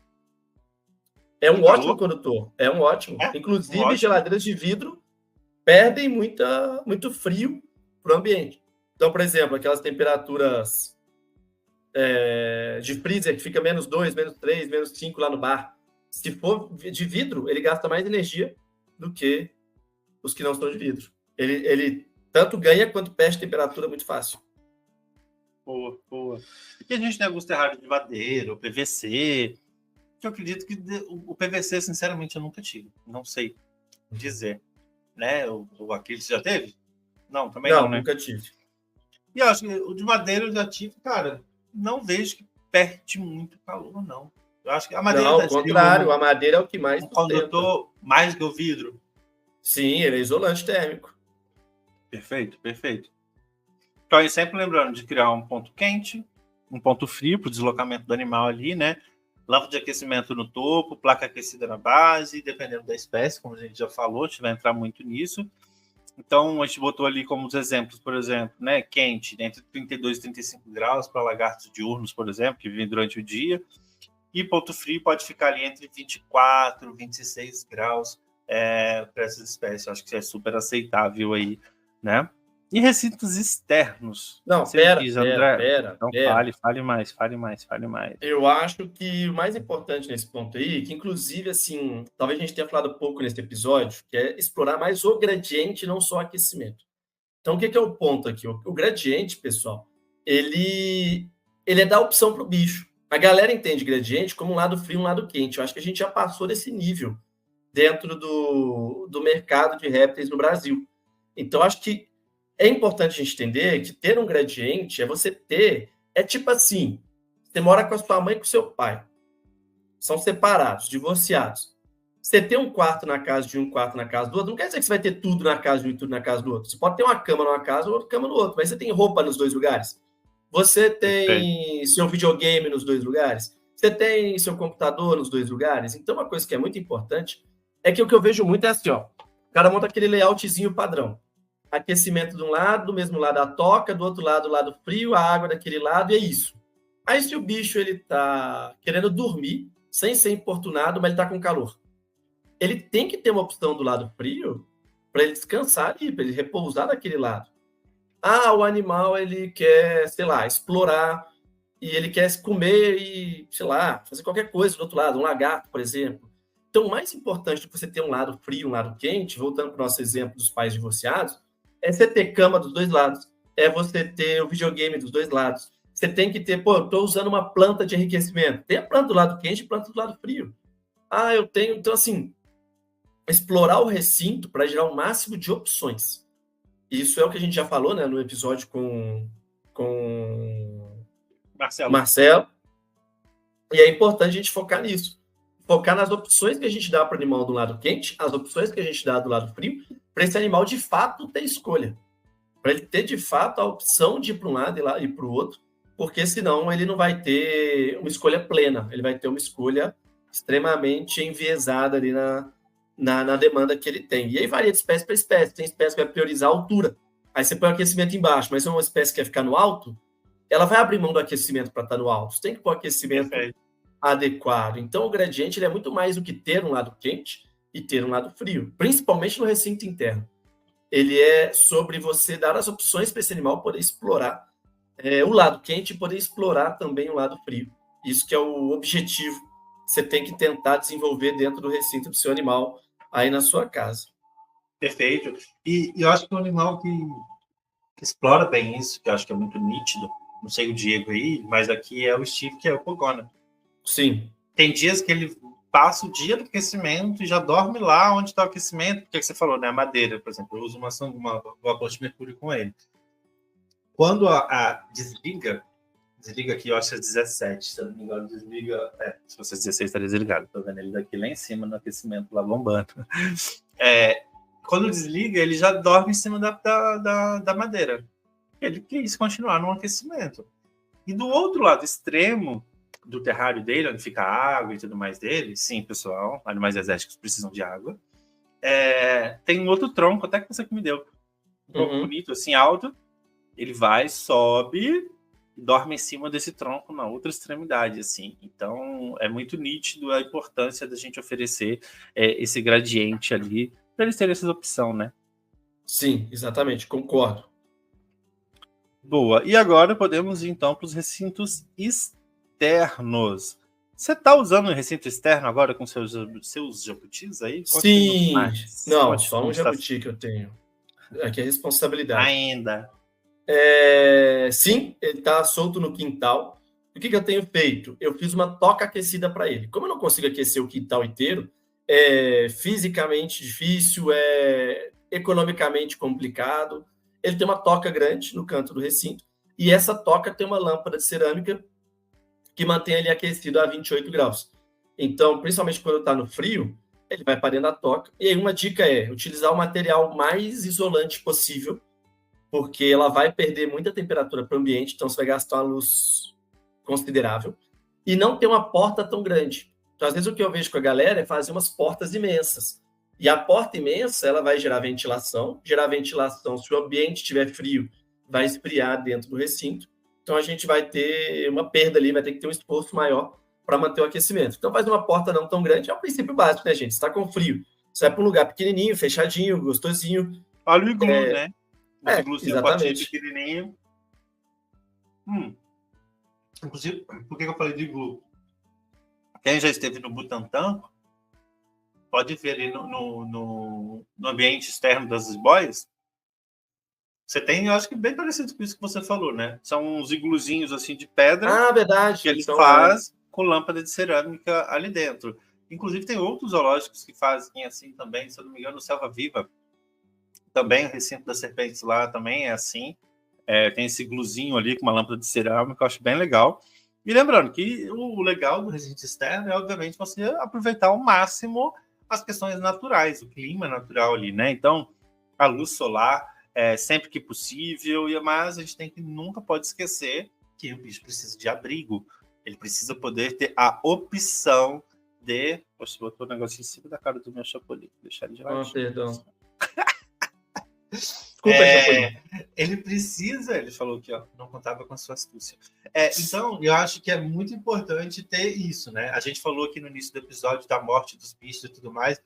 É um ótimo condutor. É um ótimo. Inclusive, ótimo. Geladeiras de vidro perdem muito frio para o ambiente. Então, por exemplo, aquelas temperaturas de freezer que fica -2, -3, -5 lá no bar, se for de vidro, ele gasta mais energia do que os que não são de vidro. Ele tanto ganha quanto perde temperatura muito fácil. Boa. E a gente tem alguns terrários de madeira, o PVC, que eu acredito que o PVC, sinceramente, eu nunca tive. Não sei dizer. Né? O Aquiles já teve? Não, também não, né? Nunca tive. E eu acho que o de madeira eu já tive, cara, não vejo que perde muito calor, não. Eu acho que a madeira... Não, ao contrário, a madeira é o que mais condutor mais que o vidro. Sim, ele é isolante térmico. Perfeito. Então, aí sempre lembrando de criar um ponto quente, um ponto frio para o deslocamento do animal ali, né? Lâmpada de aquecimento no topo, placa aquecida na base, dependendo da espécie, como a gente já falou, a gente vai entrar muito nisso. Então, a gente botou ali como os exemplos, por exemplo, né? Quente, entre 32 e 35 graus para lagartos diurnos, por exemplo, que vivem durante o dia. E ponto frio pode ficar ali entre 24 e 26 graus para essas espécies. Eu acho que é super aceitável aí, né? E recintos externos? Não, pera. Então, fale mais. Eu acho que o mais importante nesse ponto aí, que inclusive, assim, talvez a gente tenha falado pouco nesse episódio, que é explorar mais o gradiente, não só o aquecimento. Então, o que é o ponto aqui? O gradiente, pessoal, ele é dar opção para o bicho. A galera entende gradiente como um lado frio e um lado quente. Eu acho que a gente já passou desse nível dentro do mercado de répteis no Brasil. Então, acho que é importante a gente entender que ter um gradiente é tipo assim, você mora com a sua mãe e com o seu pai. São separados, divorciados. Você tem um quarto na casa de um, quarto na casa do outro, não quer dizer que você vai ter tudo na casa de um e tudo na casa do outro. Você pode ter uma cama numa casa ou outra cama no outro, mas você tem roupa nos dois lugares. Você tem seu videogame nos dois lugares. Você tem seu computador nos dois lugares. Então, uma coisa que é muito importante é que o que eu vejo muito é assim, ó. O cara monta aquele layoutzinho padrão. Aquecimento de um lado, do mesmo lado a toca, do outro lado o lado frio, a água daquele lado, e é isso. Aí se o bicho ele tá querendo dormir, sem ser importunado, mas ele tá com calor, ele tem que ter uma opção do lado frio para ele descansar ali, para ele repousar daquele lado. Ah, o animal ele quer, sei lá, explorar e ele quer comer e, sei lá, fazer qualquer coisa do outro lado, um lagarto, por exemplo. Então, o mais importante do que você ter um lado frio, um lado quente, voltando para o nosso exemplo dos pais divorciados, é você ter cama dos dois lados, é você ter o videogame dos dois lados. Você tem que ter, eu estou usando uma planta de enriquecimento. Tem a planta do lado quente e planta do lado frio. Ah, eu tenho. Então, assim, explorar o recinto para gerar o máximo de opções. Isso é o que a gente já falou, né, no episódio com Marcelo. E é importante a gente focar nisso. Focar nas opções que a gente dá para o animal do lado quente, as opções que a gente dá do lado frio, para esse animal, de fato, ter escolha. Para ele ter, de fato, a opção de ir para um lado e para o outro, porque senão ele não vai ter uma escolha plena, ele vai ter uma escolha extremamente enviesada ali na demanda que ele tem. E aí varia de espécie para espécie. Tem espécie que vai priorizar a altura. Aí você põe o aquecimento embaixo, mas se é uma espécie que quer ficar no alto, ela vai abrir mão do aquecimento para estar no alto. Você tem que pôr aquecimento adequado. Então, o gradiente ele é muito mais do que ter um lado quente e ter um lado frio, principalmente no recinto interno. Ele é sobre você dar as opções para esse animal poder explorar o lado quente e poder explorar também o lado frio. Isso que é o objetivo que você tem que tentar desenvolver dentro do recinto do seu animal aí na sua casa. Perfeito. E eu acho que um animal que explora bem isso, que eu acho que é muito nítido, não sei o Diego aí, mas aqui é o Steve, que é o Pogona. Sim. Tem dias que ele passa o dia do aquecimento e já dorme lá onde está o aquecimento, porque você falou, né? A madeira, por exemplo, eu uso uma vapor de mercúrio com ele. Quando a desliga aqui, eu acho que é 17, se eu não me engano, desliga. Se fosse 16, estaria desligado. Estou vendo ele daqui lá em cima no aquecimento, lá bombando. Quando desliga, ele já dorme em cima da madeira. Ele quis continuar no aquecimento. E do outro lado extremo do terrário dele, onde fica a água e tudo mais dele, sim, pessoal, animais exóticos precisam de água. Tem um outro tronco, até que você que me deu. Um pouco bonito, assim, alto. Ele vai, sobe, dorme em cima desse tronco na outra extremidade, assim. Então, é muito nítido a importância da gente oferecer esse gradiente ali, para eles terem essa opção, né? Sim, exatamente, concordo. Boa. E agora podemos ir, então, para os recintos externos. Você está usando o recinto externo agora com seus jabutis aí? Conte-nos Sim, mais. não, Conte só como um está jabuti que eu tenho. Aqui é responsabilidade. ainda. Sim, ele está solto no quintal. O que eu tenho feito? Eu fiz uma toca aquecida para ele. Como eu não consigo aquecer o quintal inteiro, é fisicamente difícil, é economicamente complicado. Ele tem uma toca grande no canto do recinto e essa toca tem uma lâmpada de cerâmica que mantém ele aquecido a 28 graus. Então, principalmente quando está no frio, ele vai para dentro da toca. E aí uma dica é utilizar o material mais isolante possível, porque ela vai perder muita temperatura para o ambiente, então você vai gastar uma luz considerável. E não ter uma porta tão grande. Então, às vezes, o que eu vejo com a galera é fazer umas portas imensas. E a porta imensa, ela vai gerar ventilação. Gerar ventilação, se o ambiente estiver frio, vai esfriar dentro do recinto. Então, a gente vai ter uma perda ali, vai ter que ter um esforço maior para manter o aquecimento. Então, faz uma porta não tão grande, é o princípio básico, né, gente? Você está com frio, você vai para um lugar pequenininho, fechadinho, gostosinho. Olha o iglu, né? Os igluzinhos, potinho Exatamente. pequenininho. Inclusive, por que eu falei de iglu? Quem já esteve no Butantã pode ver ali no ambiente externo das boias. Você tem, eu acho que bem parecido com isso que você falou, né? São uns igluzinhos assim de pedra Verdade. que ele Então, faz com lâmpada de cerâmica ali dentro. Inclusive tem outros zoológicos que fazem assim também, se eu não me engano, o Selva Viva. Também o recinto das serpentes lá também é assim. Tem esse igluzinho ali com uma lâmpada de cerâmica, eu acho bem legal. E lembrando que o legal do recinto externo é, obviamente, você aproveitar ao máximo as questões naturais, o clima natural ali, né? Então, a luz solar, sempre que possível, mas a gente nunca pode esquecer que o bicho precisa de abrigo. Ele precisa poder ter a opção de... Poxa, botou um negócio em cima da cara do meu chapolim. Deixar ele de lado. perdão. Desculpa, Chapolin. Ele precisa, ele falou que não contava com a sua astúcia. Então, eu acho que é muito importante ter isso, né? A gente falou aqui no início do episódio da morte dos bichos e tudo mais,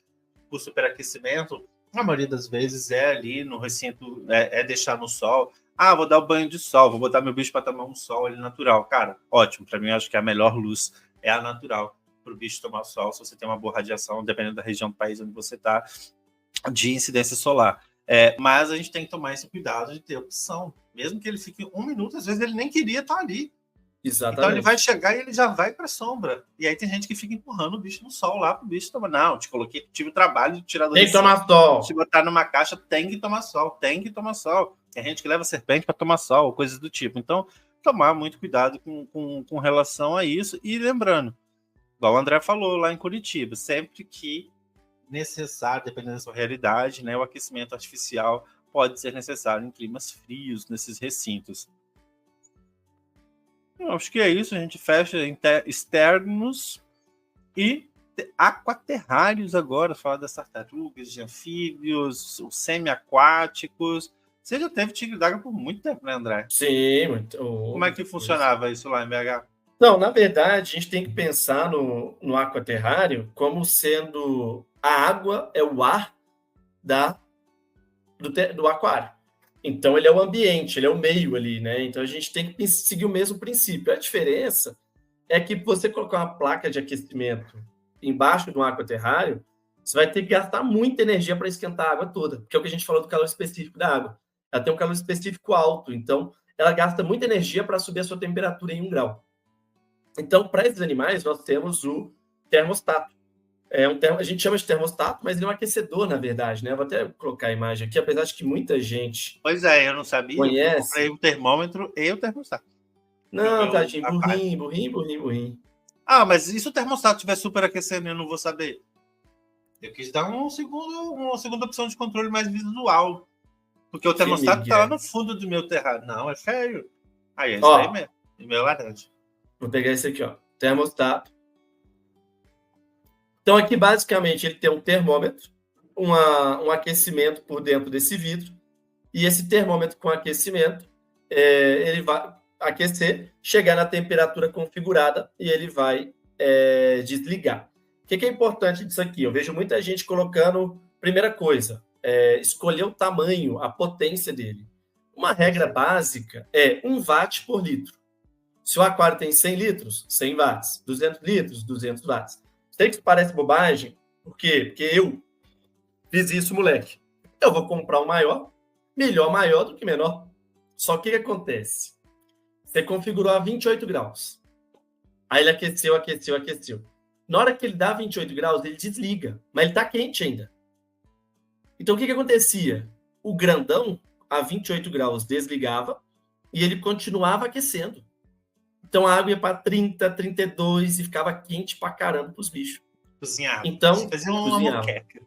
por superaquecimento, a maioria das vezes é ali no recinto, deixar no sol. Vou dar o banho de sol, vou botar meu bicho para tomar um sol ali natural. Cara, ótimo, para mim acho que a melhor luz é a natural para o bicho tomar sol, se você tem uma boa radiação, dependendo da região do país onde você está, de incidência solar. Mas a gente tem que tomar esse cuidado de ter opção. Mesmo que ele fique 1 minuto, às vezes ele nem queria estar ali. Exatamente. Então ele vai chegar e ele já vai para a sombra. E aí tem gente que fica empurrando o bicho no sol lá para o bicho tomar. Não, tive o trabalho de tirar do Tem que tomar sol. te botar numa caixa, tem que tomar sol, tem que tomar sol. Tem gente que leva serpente para tomar sol, coisas do tipo. Então, tomar muito cuidado com relação a isso. E lembrando, igual o André falou lá em Curitiba, sempre que necessário, dependendo da sua realidade, né, o aquecimento artificial pode ser necessário em climas frios, nesses recintos. Eu acho que é isso, a gente fecha externos e aquaterrários agora, falar das tartarugas, de anfíbios, os semi-aquáticos. Você já teve tigre d'água por muito tempo, né, André? Sim, muito. Como é que funcionava isso lá em BH? Não, na verdade, a gente tem que pensar no aquaterrário como sendo a água é o ar do aquário. Então, ele é o ambiente, ele é o meio ali, né? Então, a gente tem que seguir o mesmo princípio. A diferença é que você colocar uma placa de aquecimento embaixo de um aquaterrário, você vai ter que gastar muita energia para esquentar a água toda, porque é o que a gente falou do calor específico da água. Ela tem um calor específico alto, então ela gasta muita energia para subir a sua temperatura em 1 grau. Então, para esses animais, nós temos o termostato. A gente chama de termostato, mas ele é um aquecedor, na verdade, né? Eu vou até colocar a imagem aqui, apesar de que muita gente... Pois eu não sabia. Conhece. Eu comprei um termômetro e o termostato. Não, tadinho, burrinho. Mas e se o termostato estiver superaquecendo, eu não vou saber? Eu quis dar uma segunda opção de controle mais visual. Porque o termostato está lá no fundo do meu terrado. Não, é feio. Aí, é isso aí mesmo. E meu laranja. Vou pegar esse aqui, termostato. Então, aqui, basicamente, ele tem um termômetro, um aquecimento por dentro desse vidro, e esse termômetro com aquecimento, ele vai aquecer, chegar na temperatura configurada, e ele vai desligar. O que é importante disso aqui? Eu vejo muita gente colocando, primeira coisa, escolher o tamanho, a potência dele. Uma regra básica é 1 watt por litro. Se o aquário tem 100 litros, 100 watts. 200 litros, 200 watts. Sei que isso parece bobagem. Por quê? Porque eu fiz isso, moleque. Eu vou comprar um maior, melhor maior do que menor. Só que o que acontece? Você configurou a 28 graus. Aí ele aqueceu. Na hora que ele dá 28 graus, ele desliga. Mas ele está quente ainda. Então, o que acontecia? O grandão, a 28 graus, desligava e ele continuava aquecendo. Então, a água ia para 30, 32 e ficava quente pra caramba pros bichos. Cozinhava. Então, Fazia uma moqueca.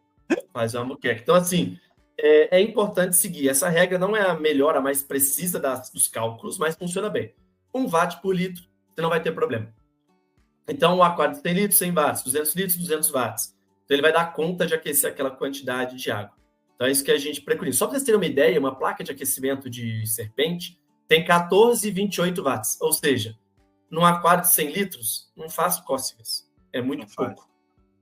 Faz uma moqueca. Então, assim, é importante seguir. Essa regra não é a melhor, a mais precisa dos cálculos, mas funciona bem. 1 watt por litro, você não vai ter problema. Então, o aquário de 100 litros, 100 watts, 200 litros, 200 watts. Então, ele vai dar conta de aquecer aquela quantidade de água. Então, é isso que a gente preconiza. Só para vocês terem uma ideia, uma placa de aquecimento de serpente tem 14,28 watts. Ou seja, num aquário de 100 litros, não faz cócegas. É muito pouco.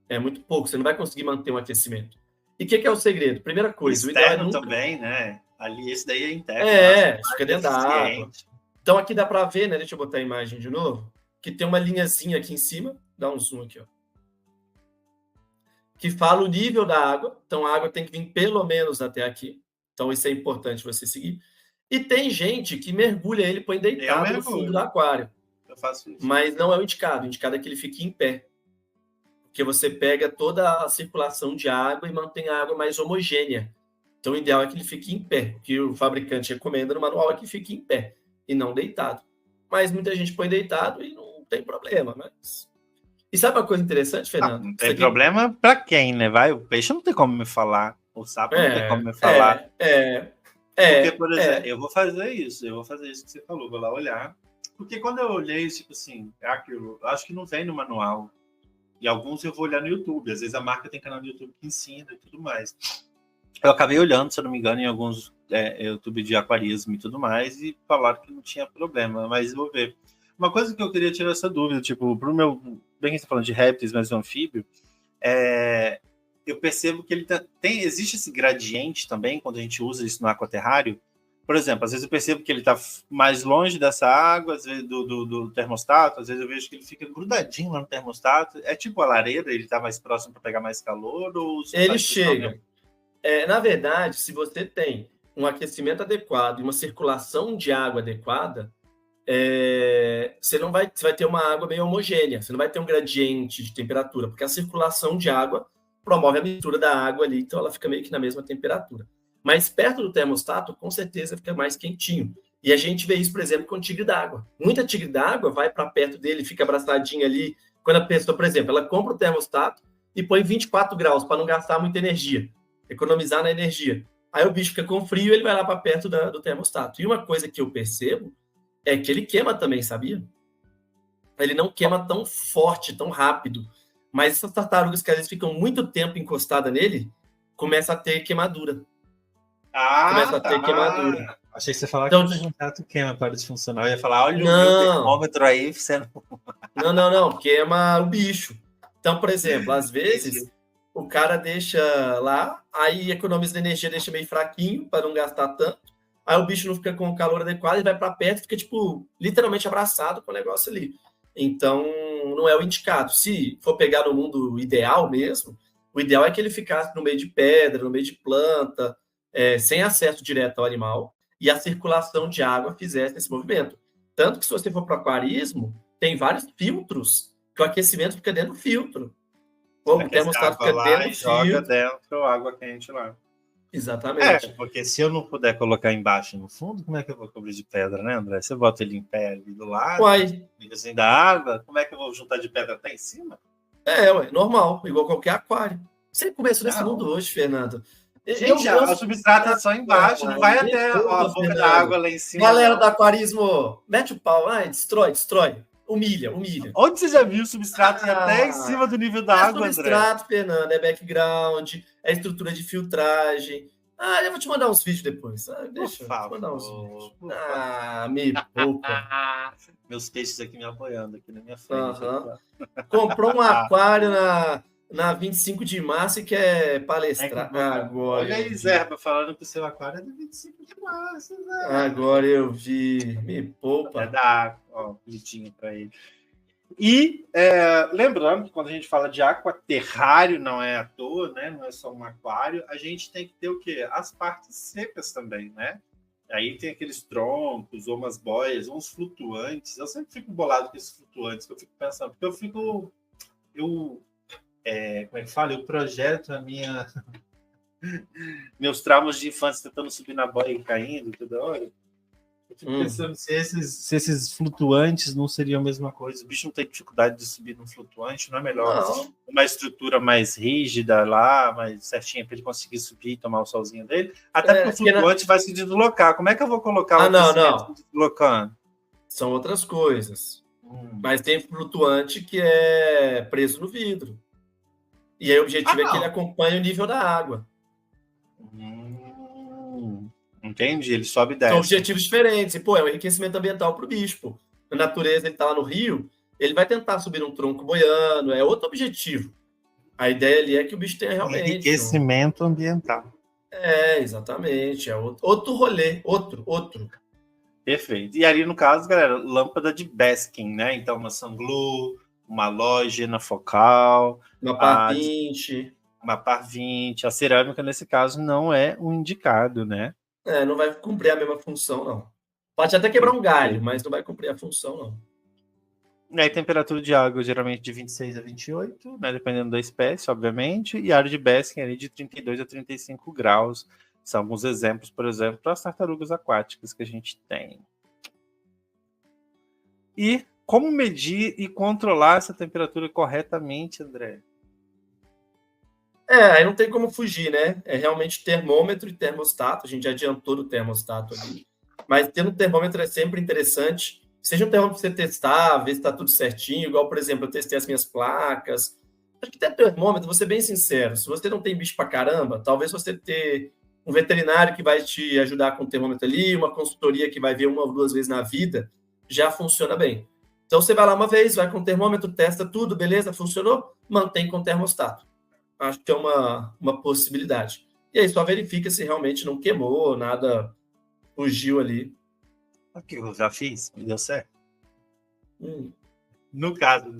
É muito pouco. Você não vai conseguir manter um aquecimento. E o que é o segredo? Primeira coisa... Externo o ideal também, né? Ali, esse daí é interno. Fica dentro da água. Então, aqui dá para ver, né? Deixa eu botar a imagem de novo. Que tem uma linhazinha aqui em cima. Dá um zoom aqui, ó. Que fala o nível da água. Então, a água tem que vir pelo menos até aqui. Então, isso é importante você seguir. E tem gente que mergulha ele e põe deitado no fundo do aquário. Eu faço isso. Mas não é o indicado. O indicado é que ele fique em pé. Porque você pega toda a circulação de água e mantém a água mais homogênea. Então, o ideal é que ele fique em pé. O que o fabricante recomenda no manual é que fique em pé e não deitado. Mas muita gente põe deitado e não tem problema. Mas... E sabe uma coisa interessante, Fernando? Não tem problema para quem, né? O peixe não tem como me falar. O sapo não tem como me falar. Porque, por exemplo, eu vou fazer isso que você falou, vou lá olhar. Porque quando eu olhei, tipo assim, é aquilo, eu acho que não vem no manual. E alguns eu vou olhar no YouTube. Às vezes a marca tem canal no YouTube que ensina e tudo mais. Eu acabei olhando, se eu não me engano, em alguns YouTube de aquarismo e tudo mais, e falaram que não tinha problema, mas vou ver. Uma coisa que eu queria tirar essa dúvida, tipo, pro meu... Bem que você tá falando de répteis, mas anfíbio, eu percebo que existe esse gradiente também, quando a gente usa isso no aquaterrário. Por exemplo, às vezes eu percebo que ele está mais longe dessa água, às vezes do termostato, às vezes eu vejo que ele fica grudadinho lá no termostato. É tipo a lareira, ele está mais próximo para pegar mais calor? Ou ele chega. Na verdade, se você tem um aquecimento adequado e uma circulação de água adequada, você vai ter uma água meio homogênea, você não vai ter um gradiente de temperatura, porque a circulação de água promove a mistura da água ali, então ela fica meio que na mesma temperatura. Mas perto do termostato, com certeza, fica mais quentinho. E a gente vê isso, por exemplo, com tigre d'água. Muita tigre d'água vai para perto dele, fica abraçadinha ali. Quando a pessoa, por exemplo, ela compra o termostato e põe 24 graus para não gastar muita energia, economizar na energia. Aí o bicho fica com frio e ele vai lá para perto do termostato. E uma coisa que eu percebo é que ele queima também, sabia? Ele não queima tão forte, tão rápido. Mas essas tartarugas que às vezes ficam muito tempo encostadas nele, começa a ter quemadura. Começa a ter queimadura. Achei que você falava que o contato queima para disfuncional. Eu ia falar, olha o meu termômetro aí. Você não. Queima o bicho. Então, por exemplo, às vezes o cara deixa lá, aí economiza energia, deixa meio fraquinho para não gastar tanto. Aí o bicho não fica com o calor adequado e vai para perto, fica, tipo, literalmente abraçado com o negócio ali. Então, não é o indicado. Se for pegar no mundo ideal mesmo, o ideal é que ele ficasse no meio de pedra, no meio de planta, sem acesso direto ao animal, e a circulação de água fizesse esse movimento. Tanto que, se você for para o aquarismo, tem vários filtros que o aquecimento fica dentro do filtro. O termostato fica dentro do filtro. Joga dentro água quente lá. Exatamente. Porque se eu não puder colocar embaixo no fundo, como é que eu vou cobrir de pedra, né, André? Se eu boto ele em pé ali do lado, assim da água, como é que eu vou juntar de pedra até em cima? Normal, igual qualquer aquário. Você começou nesse mundo hoje, Fernando. Gente, o substrato é só embaixo, não vai até a boca da água lá em cima. Galera do aquarismo, mete o pau, destrói. Humilha. Onde você já viu o substrato até em cima do nível da água, André? Substrato, Fernando, é background, é estrutura de filtragem. Eu vou te mandar uns vídeos depois. Deixa eu te mandar uns vídeos. Me poupa. Meus peixes aqui me apoiando aqui na minha frente. Comprou um aquário na 25 de março e quer palestrar. Agora Olha aí, Zerba, falando que o seu aquário é do 25 de março, né? Agora eu vi. Me É poupa. da ó, bonitinho para ele. E lembrando que quando a gente fala de aquaterrário, não é à toa, né? Não é só um aquário, a gente tem que ter o quê? As partes secas também, né? Aí tem aqueles troncos, ou umas boias, uns flutuantes. Eu sempre fico bolado com esses flutuantes, que eu fico pensando, porque como é que fala? Eu projeto meus traumas de infância tentando subir na boia e caindo toda hora. Eu fico pensando se esses flutuantes não seriam a mesma coisa. O bicho não tem dificuldade de subir num flutuante, não é melhor Não. uma estrutura mais rígida lá, mais certinha para ele conseguir subir e tomar o solzinho dele? Até porque o flutuante vai se deslocar. Como é que eu vou colocar o não. se deslocando? São outras coisas. Mas tem flutuante que é preso no vidro. E aí o objetivo é que ele acompanhe o nível da água. Entendi, ele sobe e desce. São objetivos diferentes. E, é um enriquecimento ambiental para o bicho. Pô. Na natureza, ele está lá no rio, ele vai tentar subir um tronco boiano, é outro objetivo. A ideia ali é que o bicho tenha realmente... Enriquecimento ambiental. Exatamente. É outro rolê, outro. Perfeito. E ali, no caso, galera, lâmpada de Baskin, né? Então, uma Sunglue, uma halógena focal... Uma par 20. Uma par 20. A cerâmica, nesse caso, não é um indicado, né? Não vai cumprir a mesma função, não. Pode até quebrar um galho, mas não vai cumprir a função, não. E aí, temperatura de água, geralmente, de 26 a 28, né? Dependendo da espécie, obviamente. E área de Baskin, ali, de 32 a 35 graus. São alguns exemplos, por exemplo, para as tartarugas aquáticas que a gente tem. E como medir e controlar essa temperatura corretamente, André? Aí não tem como fugir, né? É realmente termômetro e termostato. A gente já adiantou do termostato ali. Mas ter um termômetro é sempre interessante. Seja um termômetro para você testar, ver se está tudo certinho. Igual, por exemplo, eu testei as minhas placas. Acho que ter termômetro, vou ser bem sincero. Se você não tem bicho pra caramba, talvez você ter um veterinário que vai te ajudar com o termômetro ali, uma consultoria que vai ver 1 ou 2 vezes na vida, já funciona bem. Então, você vai lá uma vez, vai com o termômetro, testa tudo, beleza, funcionou? Mantém com o termostato. Acho que é uma possibilidade. E aí só verifica se realmente não queimou, nada fugiu ali. Aqui, eu já fiz, deu certo. No caso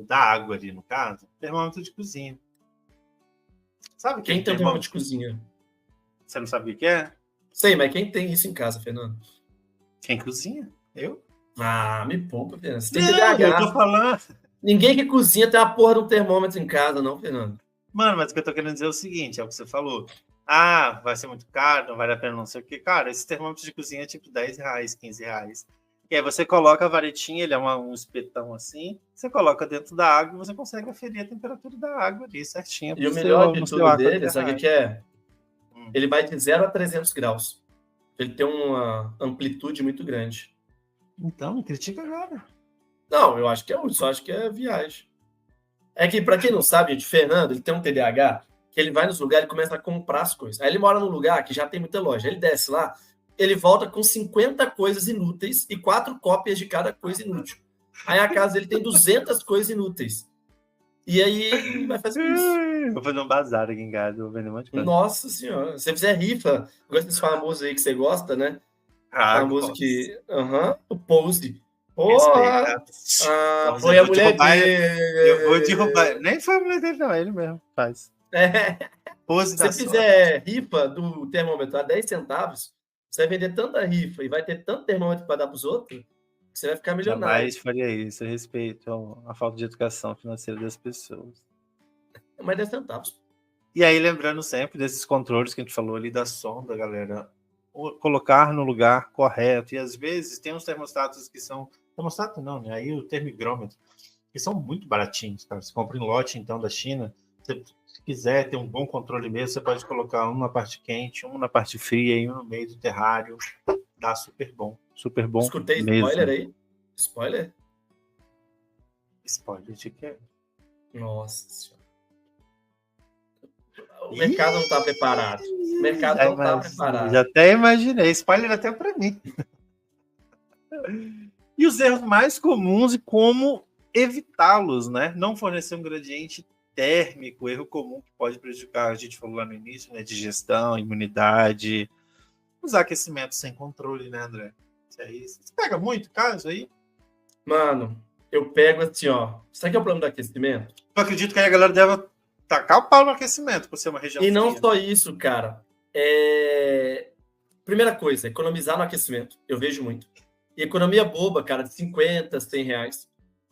da água ali, no caso, termômetro de cozinha. Sabe quem tem termômetro de cozinha? Você não sabe o que é? Sei, mas quem tem isso em casa, Fernando? Quem cozinha? Eu? Me poupa, Fernando. Você tem TDAH. Eu tô falando. Ninguém que cozinha tem a porra de um termômetro em casa, não, Fernando. Mano, mas o que eu tô querendo dizer é o seguinte, é o que você falou. Vai ser muito caro, não vale a pena não sei o que. Cara, esse termômetro de cozinha é tipo R$10, R$15. E aí você coloca a varetinha, ele é um espetão assim, você coloca dentro da água e você consegue aferir a temperatura da água ali certinho. E o melhor de tudo dele, sabe o que é? Ele vai de 0 a 300 graus. Ele tem uma amplitude muito grande. Então, me critica agora. Não, eu acho que só acho que é viagem. É que, pra quem não sabe, gente, Fernando, ele tem um TDAH, que ele vai nos lugares e começa a comprar as coisas. Aí ele mora num lugar que já tem muita loja. Ele desce lá, ele volta com 50 coisas inúteis e 4 cópias de cada coisa inútil. Aí a casa dele tem 200 coisas inúteis. E aí ele vai fazer isso. Vou fazer um bazar aqui em casa, vou vender um monte de coisa. Nossa senhora. Se você fizer rifa, gosta desse famoso aí que você gosta, né? Famoso gosto. que... o Pose. Foi a mulher dele. Eu vou derrubar. Nem foi a mulher dele, não. Ele mesmo faz. Pose da Se você fizer rifa do termômetro a 10 centavos, você vai vender tanta rifa e vai ter tanto termômetro para dar para os outros, que você vai ficar milionário. Jamais faria isso. Eu respeito a falta de educação financeira das pessoas. É mais 10 centavos. E aí, lembrando sempre desses controles que a gente falou ali da sonda, galera, colocar no lugar correto. E às vezes tem uns termostatos que são... Termostato não, né? Aí o termigrômetro, que são muito baratinhos, cara. Você compra em lote, então, da China. Se quiser ter um bom controle mesmo, você pode colocar um na parte quente, um na parte fria e um no meio do terrário. Dá super bom. Super bom. Escutei mesmo. Spoiler aí? Spoiler? Spoiler de quê? Nossa senhora. O mercado não está preparado. O mercado não está preparado. Já até imaginei. Spoiler até para mim. E os erros mais comuns e como evitá-los, né? Não fornecer um gradiente térmico, erro comum que pode prejudicar, a gente falou lá no início, né? Digestão, imunidade. Usar aquecimento sem controle, né, André? Isso aí, você pega muito caso aí? Mano, eu pego assim, ó. Sabe que é o problema do aquecimento? Eu acredito que aí a galera deve tacar o pau no aquecimento, por ser uma região E não fria. só isso, cara. Primeira coisa, economizar no aquecimento. Eu vejo muito. E economia boba, cara, de 50, 100 reais.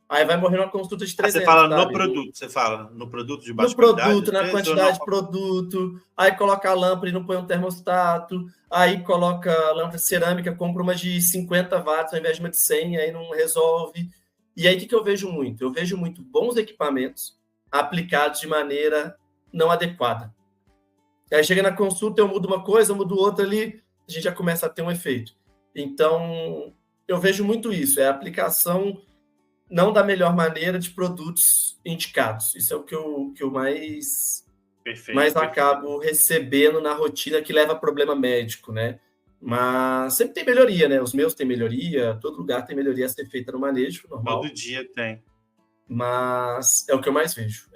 Aí vai morrer numa consulta de 300, Você fala sabe? no produto, você fala no produto de No baixa qualidade? produto, na quantidade de produto. Aí coloca a lâmpada e não põe um termostato. Aí coloca a lâmpada cerâmica, compra uma de 50 watts ao invés de uma de 100, aí não resolve. E aí o que eu vejo muito? Eu vejo muito bons equipamentos aplicados de maneira não adequada. Aí chega na consulta, eu mudo uma coisa, eu mudo outra ali, a gente já começa a ter um efeito. Então, eu vejo muito isso, é a aplicação não da melhor maneira de produtos indicados. Isso é o que eu mais acabo recebendo na rotina, que leva a problema médico, né? Mas sempre tem melhoria, né? Os meus têm melhoria, todo lugar tem melhoria a ser feita no manejo, normal. Todo dia tem. Mas é o que eu mais vejo,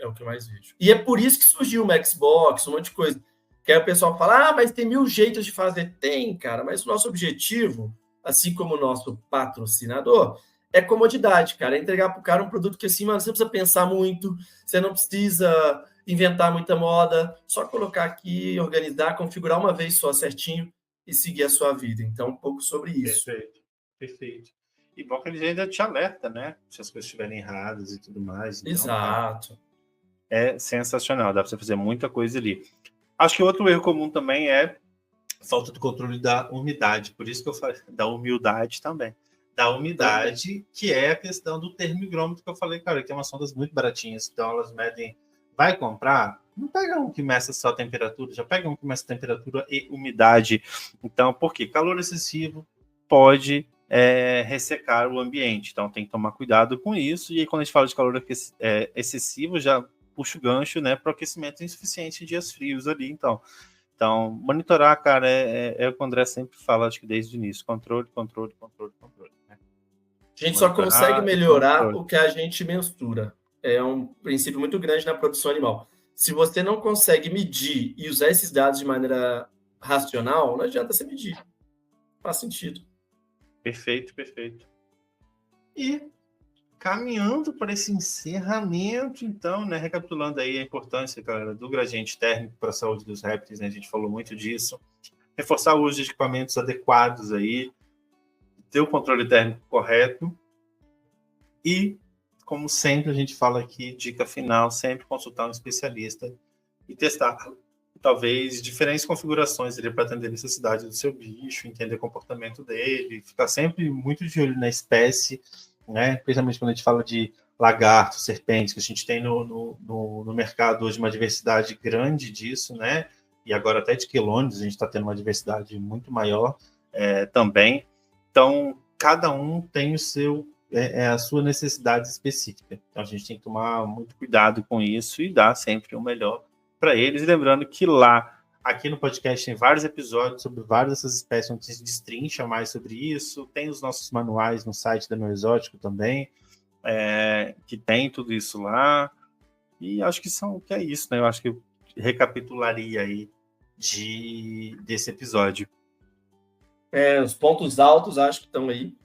E é por isso que surgiu o Xbox, um monte de coisa. Que aí o pessoal fala, mas tem 1000 jeitos de fazer. Tem, cara, mas o nosso objetivo, assim como o nosso patrocinador, é comodidade, cara. É entregar pro cara um produto que assim, mano, você não precisa pensar muito, você não precisa inventar muita moda, só colocar aqui, organizar, configurar uma vez só certinho e seguir a sua vida. Então, um pouco sobre isso. Perfeito. E bom que ele ainda te alerta, né? Se as coisas estiverem erradas e tudo mais. Então, exato. Tá. É sensacional, dá para você fazer muita coisa ali. Acho que outro erro comum também é falta do controle da umidade. Por isso que eu falei da humildade também. Da umidade, que é a questão do termohigrômetro que eu falei, cara, que é uma sondas muito baratinhas. Então, elas medem... Vai comprar? Não pega um que meça só a temperatura, já pega um que meça temperatura e umidade. Então, por quê? Calor excessivo pode ressecar o ambiente. Então, tem que tomar cuidado com isso. E aí, quando a gente fala de calor excessivo, já puxa o gancho, né, para o aquecimento insuficiente em dias frios ali. Então monitorar, cara, é o que o André sempre fala, acho que desde o início. Controle. Né? A gente só consegue melhorar o que a gente mensura. É um princípio muito grande na produção animal. Se você não consegue medir e usar esses dados de maneira racional, não adianta você medir. Faz sentido. Perfeito. E caminhando para esse encerramento, então, né, recapitulando aí a importância, cara, do gradiente térmico para a saúde dos répteis, né, a gente falou muito disso. Reforçar o uso de equipamentos adequados aí, ter o controle térmico correto e, como sempre a gente fala aqui, dica final, sempre consultar um especialista e testar, talvez, diferentes configurações para atender a necessidade do seu bicho, entender o comportamento dele, ficar sempre muito de olho na espécie, né? Principalmente quando a gente fala de lagartos, serpentes, que a gente tem no mercado hoje uma diversidade grande disso, né? E agora até de quelônidos a gente está tendo uma diversidade muito maior também. Então, cada um tem a sua necessidade específica. Então, a gente tem que tomar muito cuidado com isso e dar sempre o melhor para eles. E lembrando que aqui no podcast tem vários episódios sobre várias dessas espécies, onde a gente destrincha mais sobre isso. Tem os nossos manuais no site da Meu Exótico também, que tem tudo isso lá. E acho que é isso, né? Eu acho que eu recapitularia aí desse episódio. Os pontos altos acho que estão aí.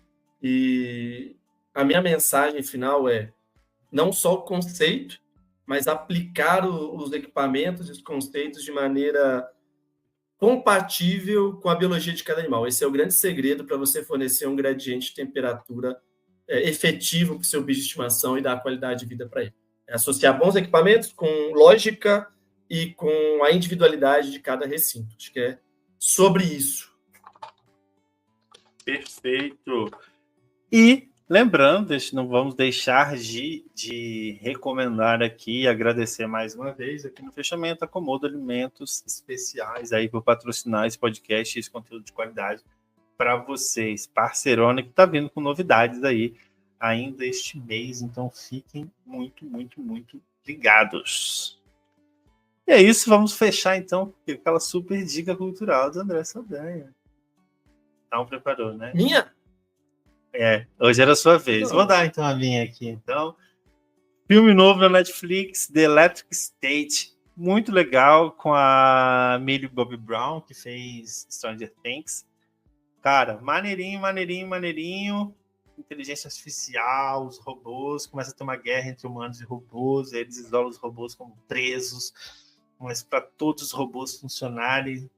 E a minha mensagem final é não só o conceito, mas aplicar os equipamentos e os conceitos de maneira compatível com a biologia de cada animal. Esse é o grande segredo para você fornecer um gradiente de temperatura efetivo para o seu bicho de estimação e dar qualidade de vida para ele. É associar bons equipamentos com lógica e com a individualidade de cada recinto. Acho que é sobre isso. Perfeito. E lembrando, não vamos deixar de recomendar aqui e agradecer mais uma vez aqui no fechamento a Comodo Alimentos Especiais aí por patrocinar esse podcast e esse conteúdo de qualidade para vocês. Parceirona que está vindo com novidades aí ainda este mês, então fiquem muito, muito, muito ligados. E é isso, vamos fechar então com aquela super dica cultural do André Saldanha. Não preparou, né? Minha? Hoje era a sua vez. Vou dar então a minha aqui, então. Filme novo na Netflix, The Electric State. Muito legal, com a Millie Bobby Brown, que fez Stranger Things. Cara, maneirinho. Inteligência artificial, os robôs, começa a ter uma guerra entre humanos e robôs, eles isolam os robôs como presos, mas para todos os robôs funcionarem,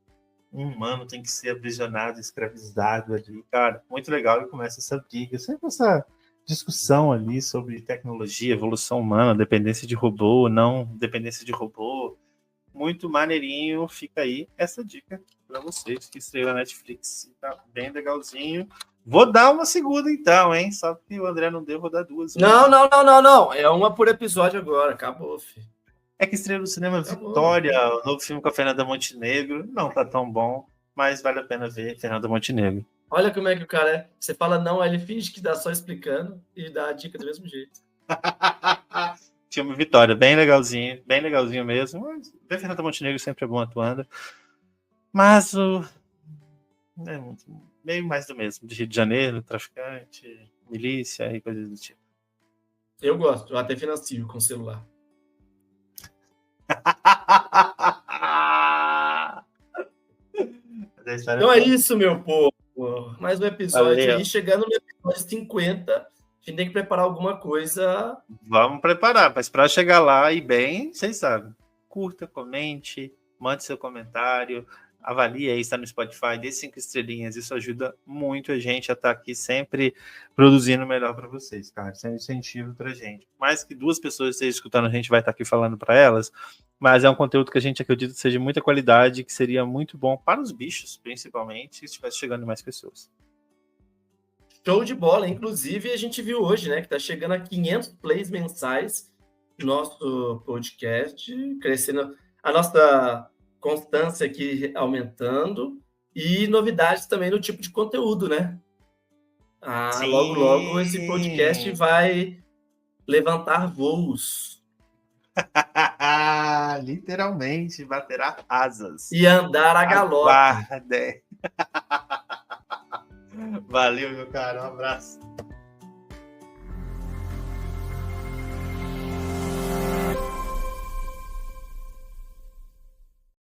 um humano tem que ser aprisionado, escravizado ali, cara, muito legal, e começa essa briga, sempre essa discussão ali sobre tecnologia, evolução humana, dependência de robô, não dependência de robô, muito maneirinho, fica aí essa dica para vocês que estreou na Netflix, tá bem legalzinho. Vou dar uma segunda então, hein? Só que o André não deu, vou dar duas. Não. É uma por episódio agora. Acabou, filho. É que estreou no cinema Vitória, o novo filme com a Fernanda Montenegro. Não tá tão bom, mas vale a pena ver Fernanda Montenegro. Olha como é que o cara é. Você fala não, aí ele finge que dá só explicando e dá a dica do mesmo jeito. Filme Vitória, bem legalzinho mesmo. Mas ver Fernanda Montenegro sempre é bom atuando. Mas o... meio mais do mesmo, de Rio de Janeiro, traficante, milícia e coisas do tipo. Eu gosto, eu até financio com celular. Então é isso, meu povo. Mais um episódio aí, chegando no episódio 50. A gente tem que preparar alguma coisa. Vamos preparar, mas para chegar lá e bem, vocês sabem. Curta, comente, mande seu comentário. Avalie aí, está no Spotify, dê 5 estrelinhas, isso ajuda muito a gente a estar aqui sempre produzindo melhor para vocês, cara, isso é um incentivo para a gente. Mais que 2 pessoas estejam escutando, a gente vai estar aqui falando para elas, mas é um conteúdo que a gente acredita que seja de muita qualidade, que seria muito bom para os bichos, principalmente, se estivesse chegando em mais pessoas. Show de bola, inclusive a gente viu hoje, né, que está chegando a 500 plays mensais no nosso podcast, crescendo a nossa constância aqui aumentando e novidades também no tipo de conteúdo, né? Logo esse podcast vai levantar voos. Literalmente, baterá asas. E andar a galope. Aguardem. Valeu, meu cara. Um abraço.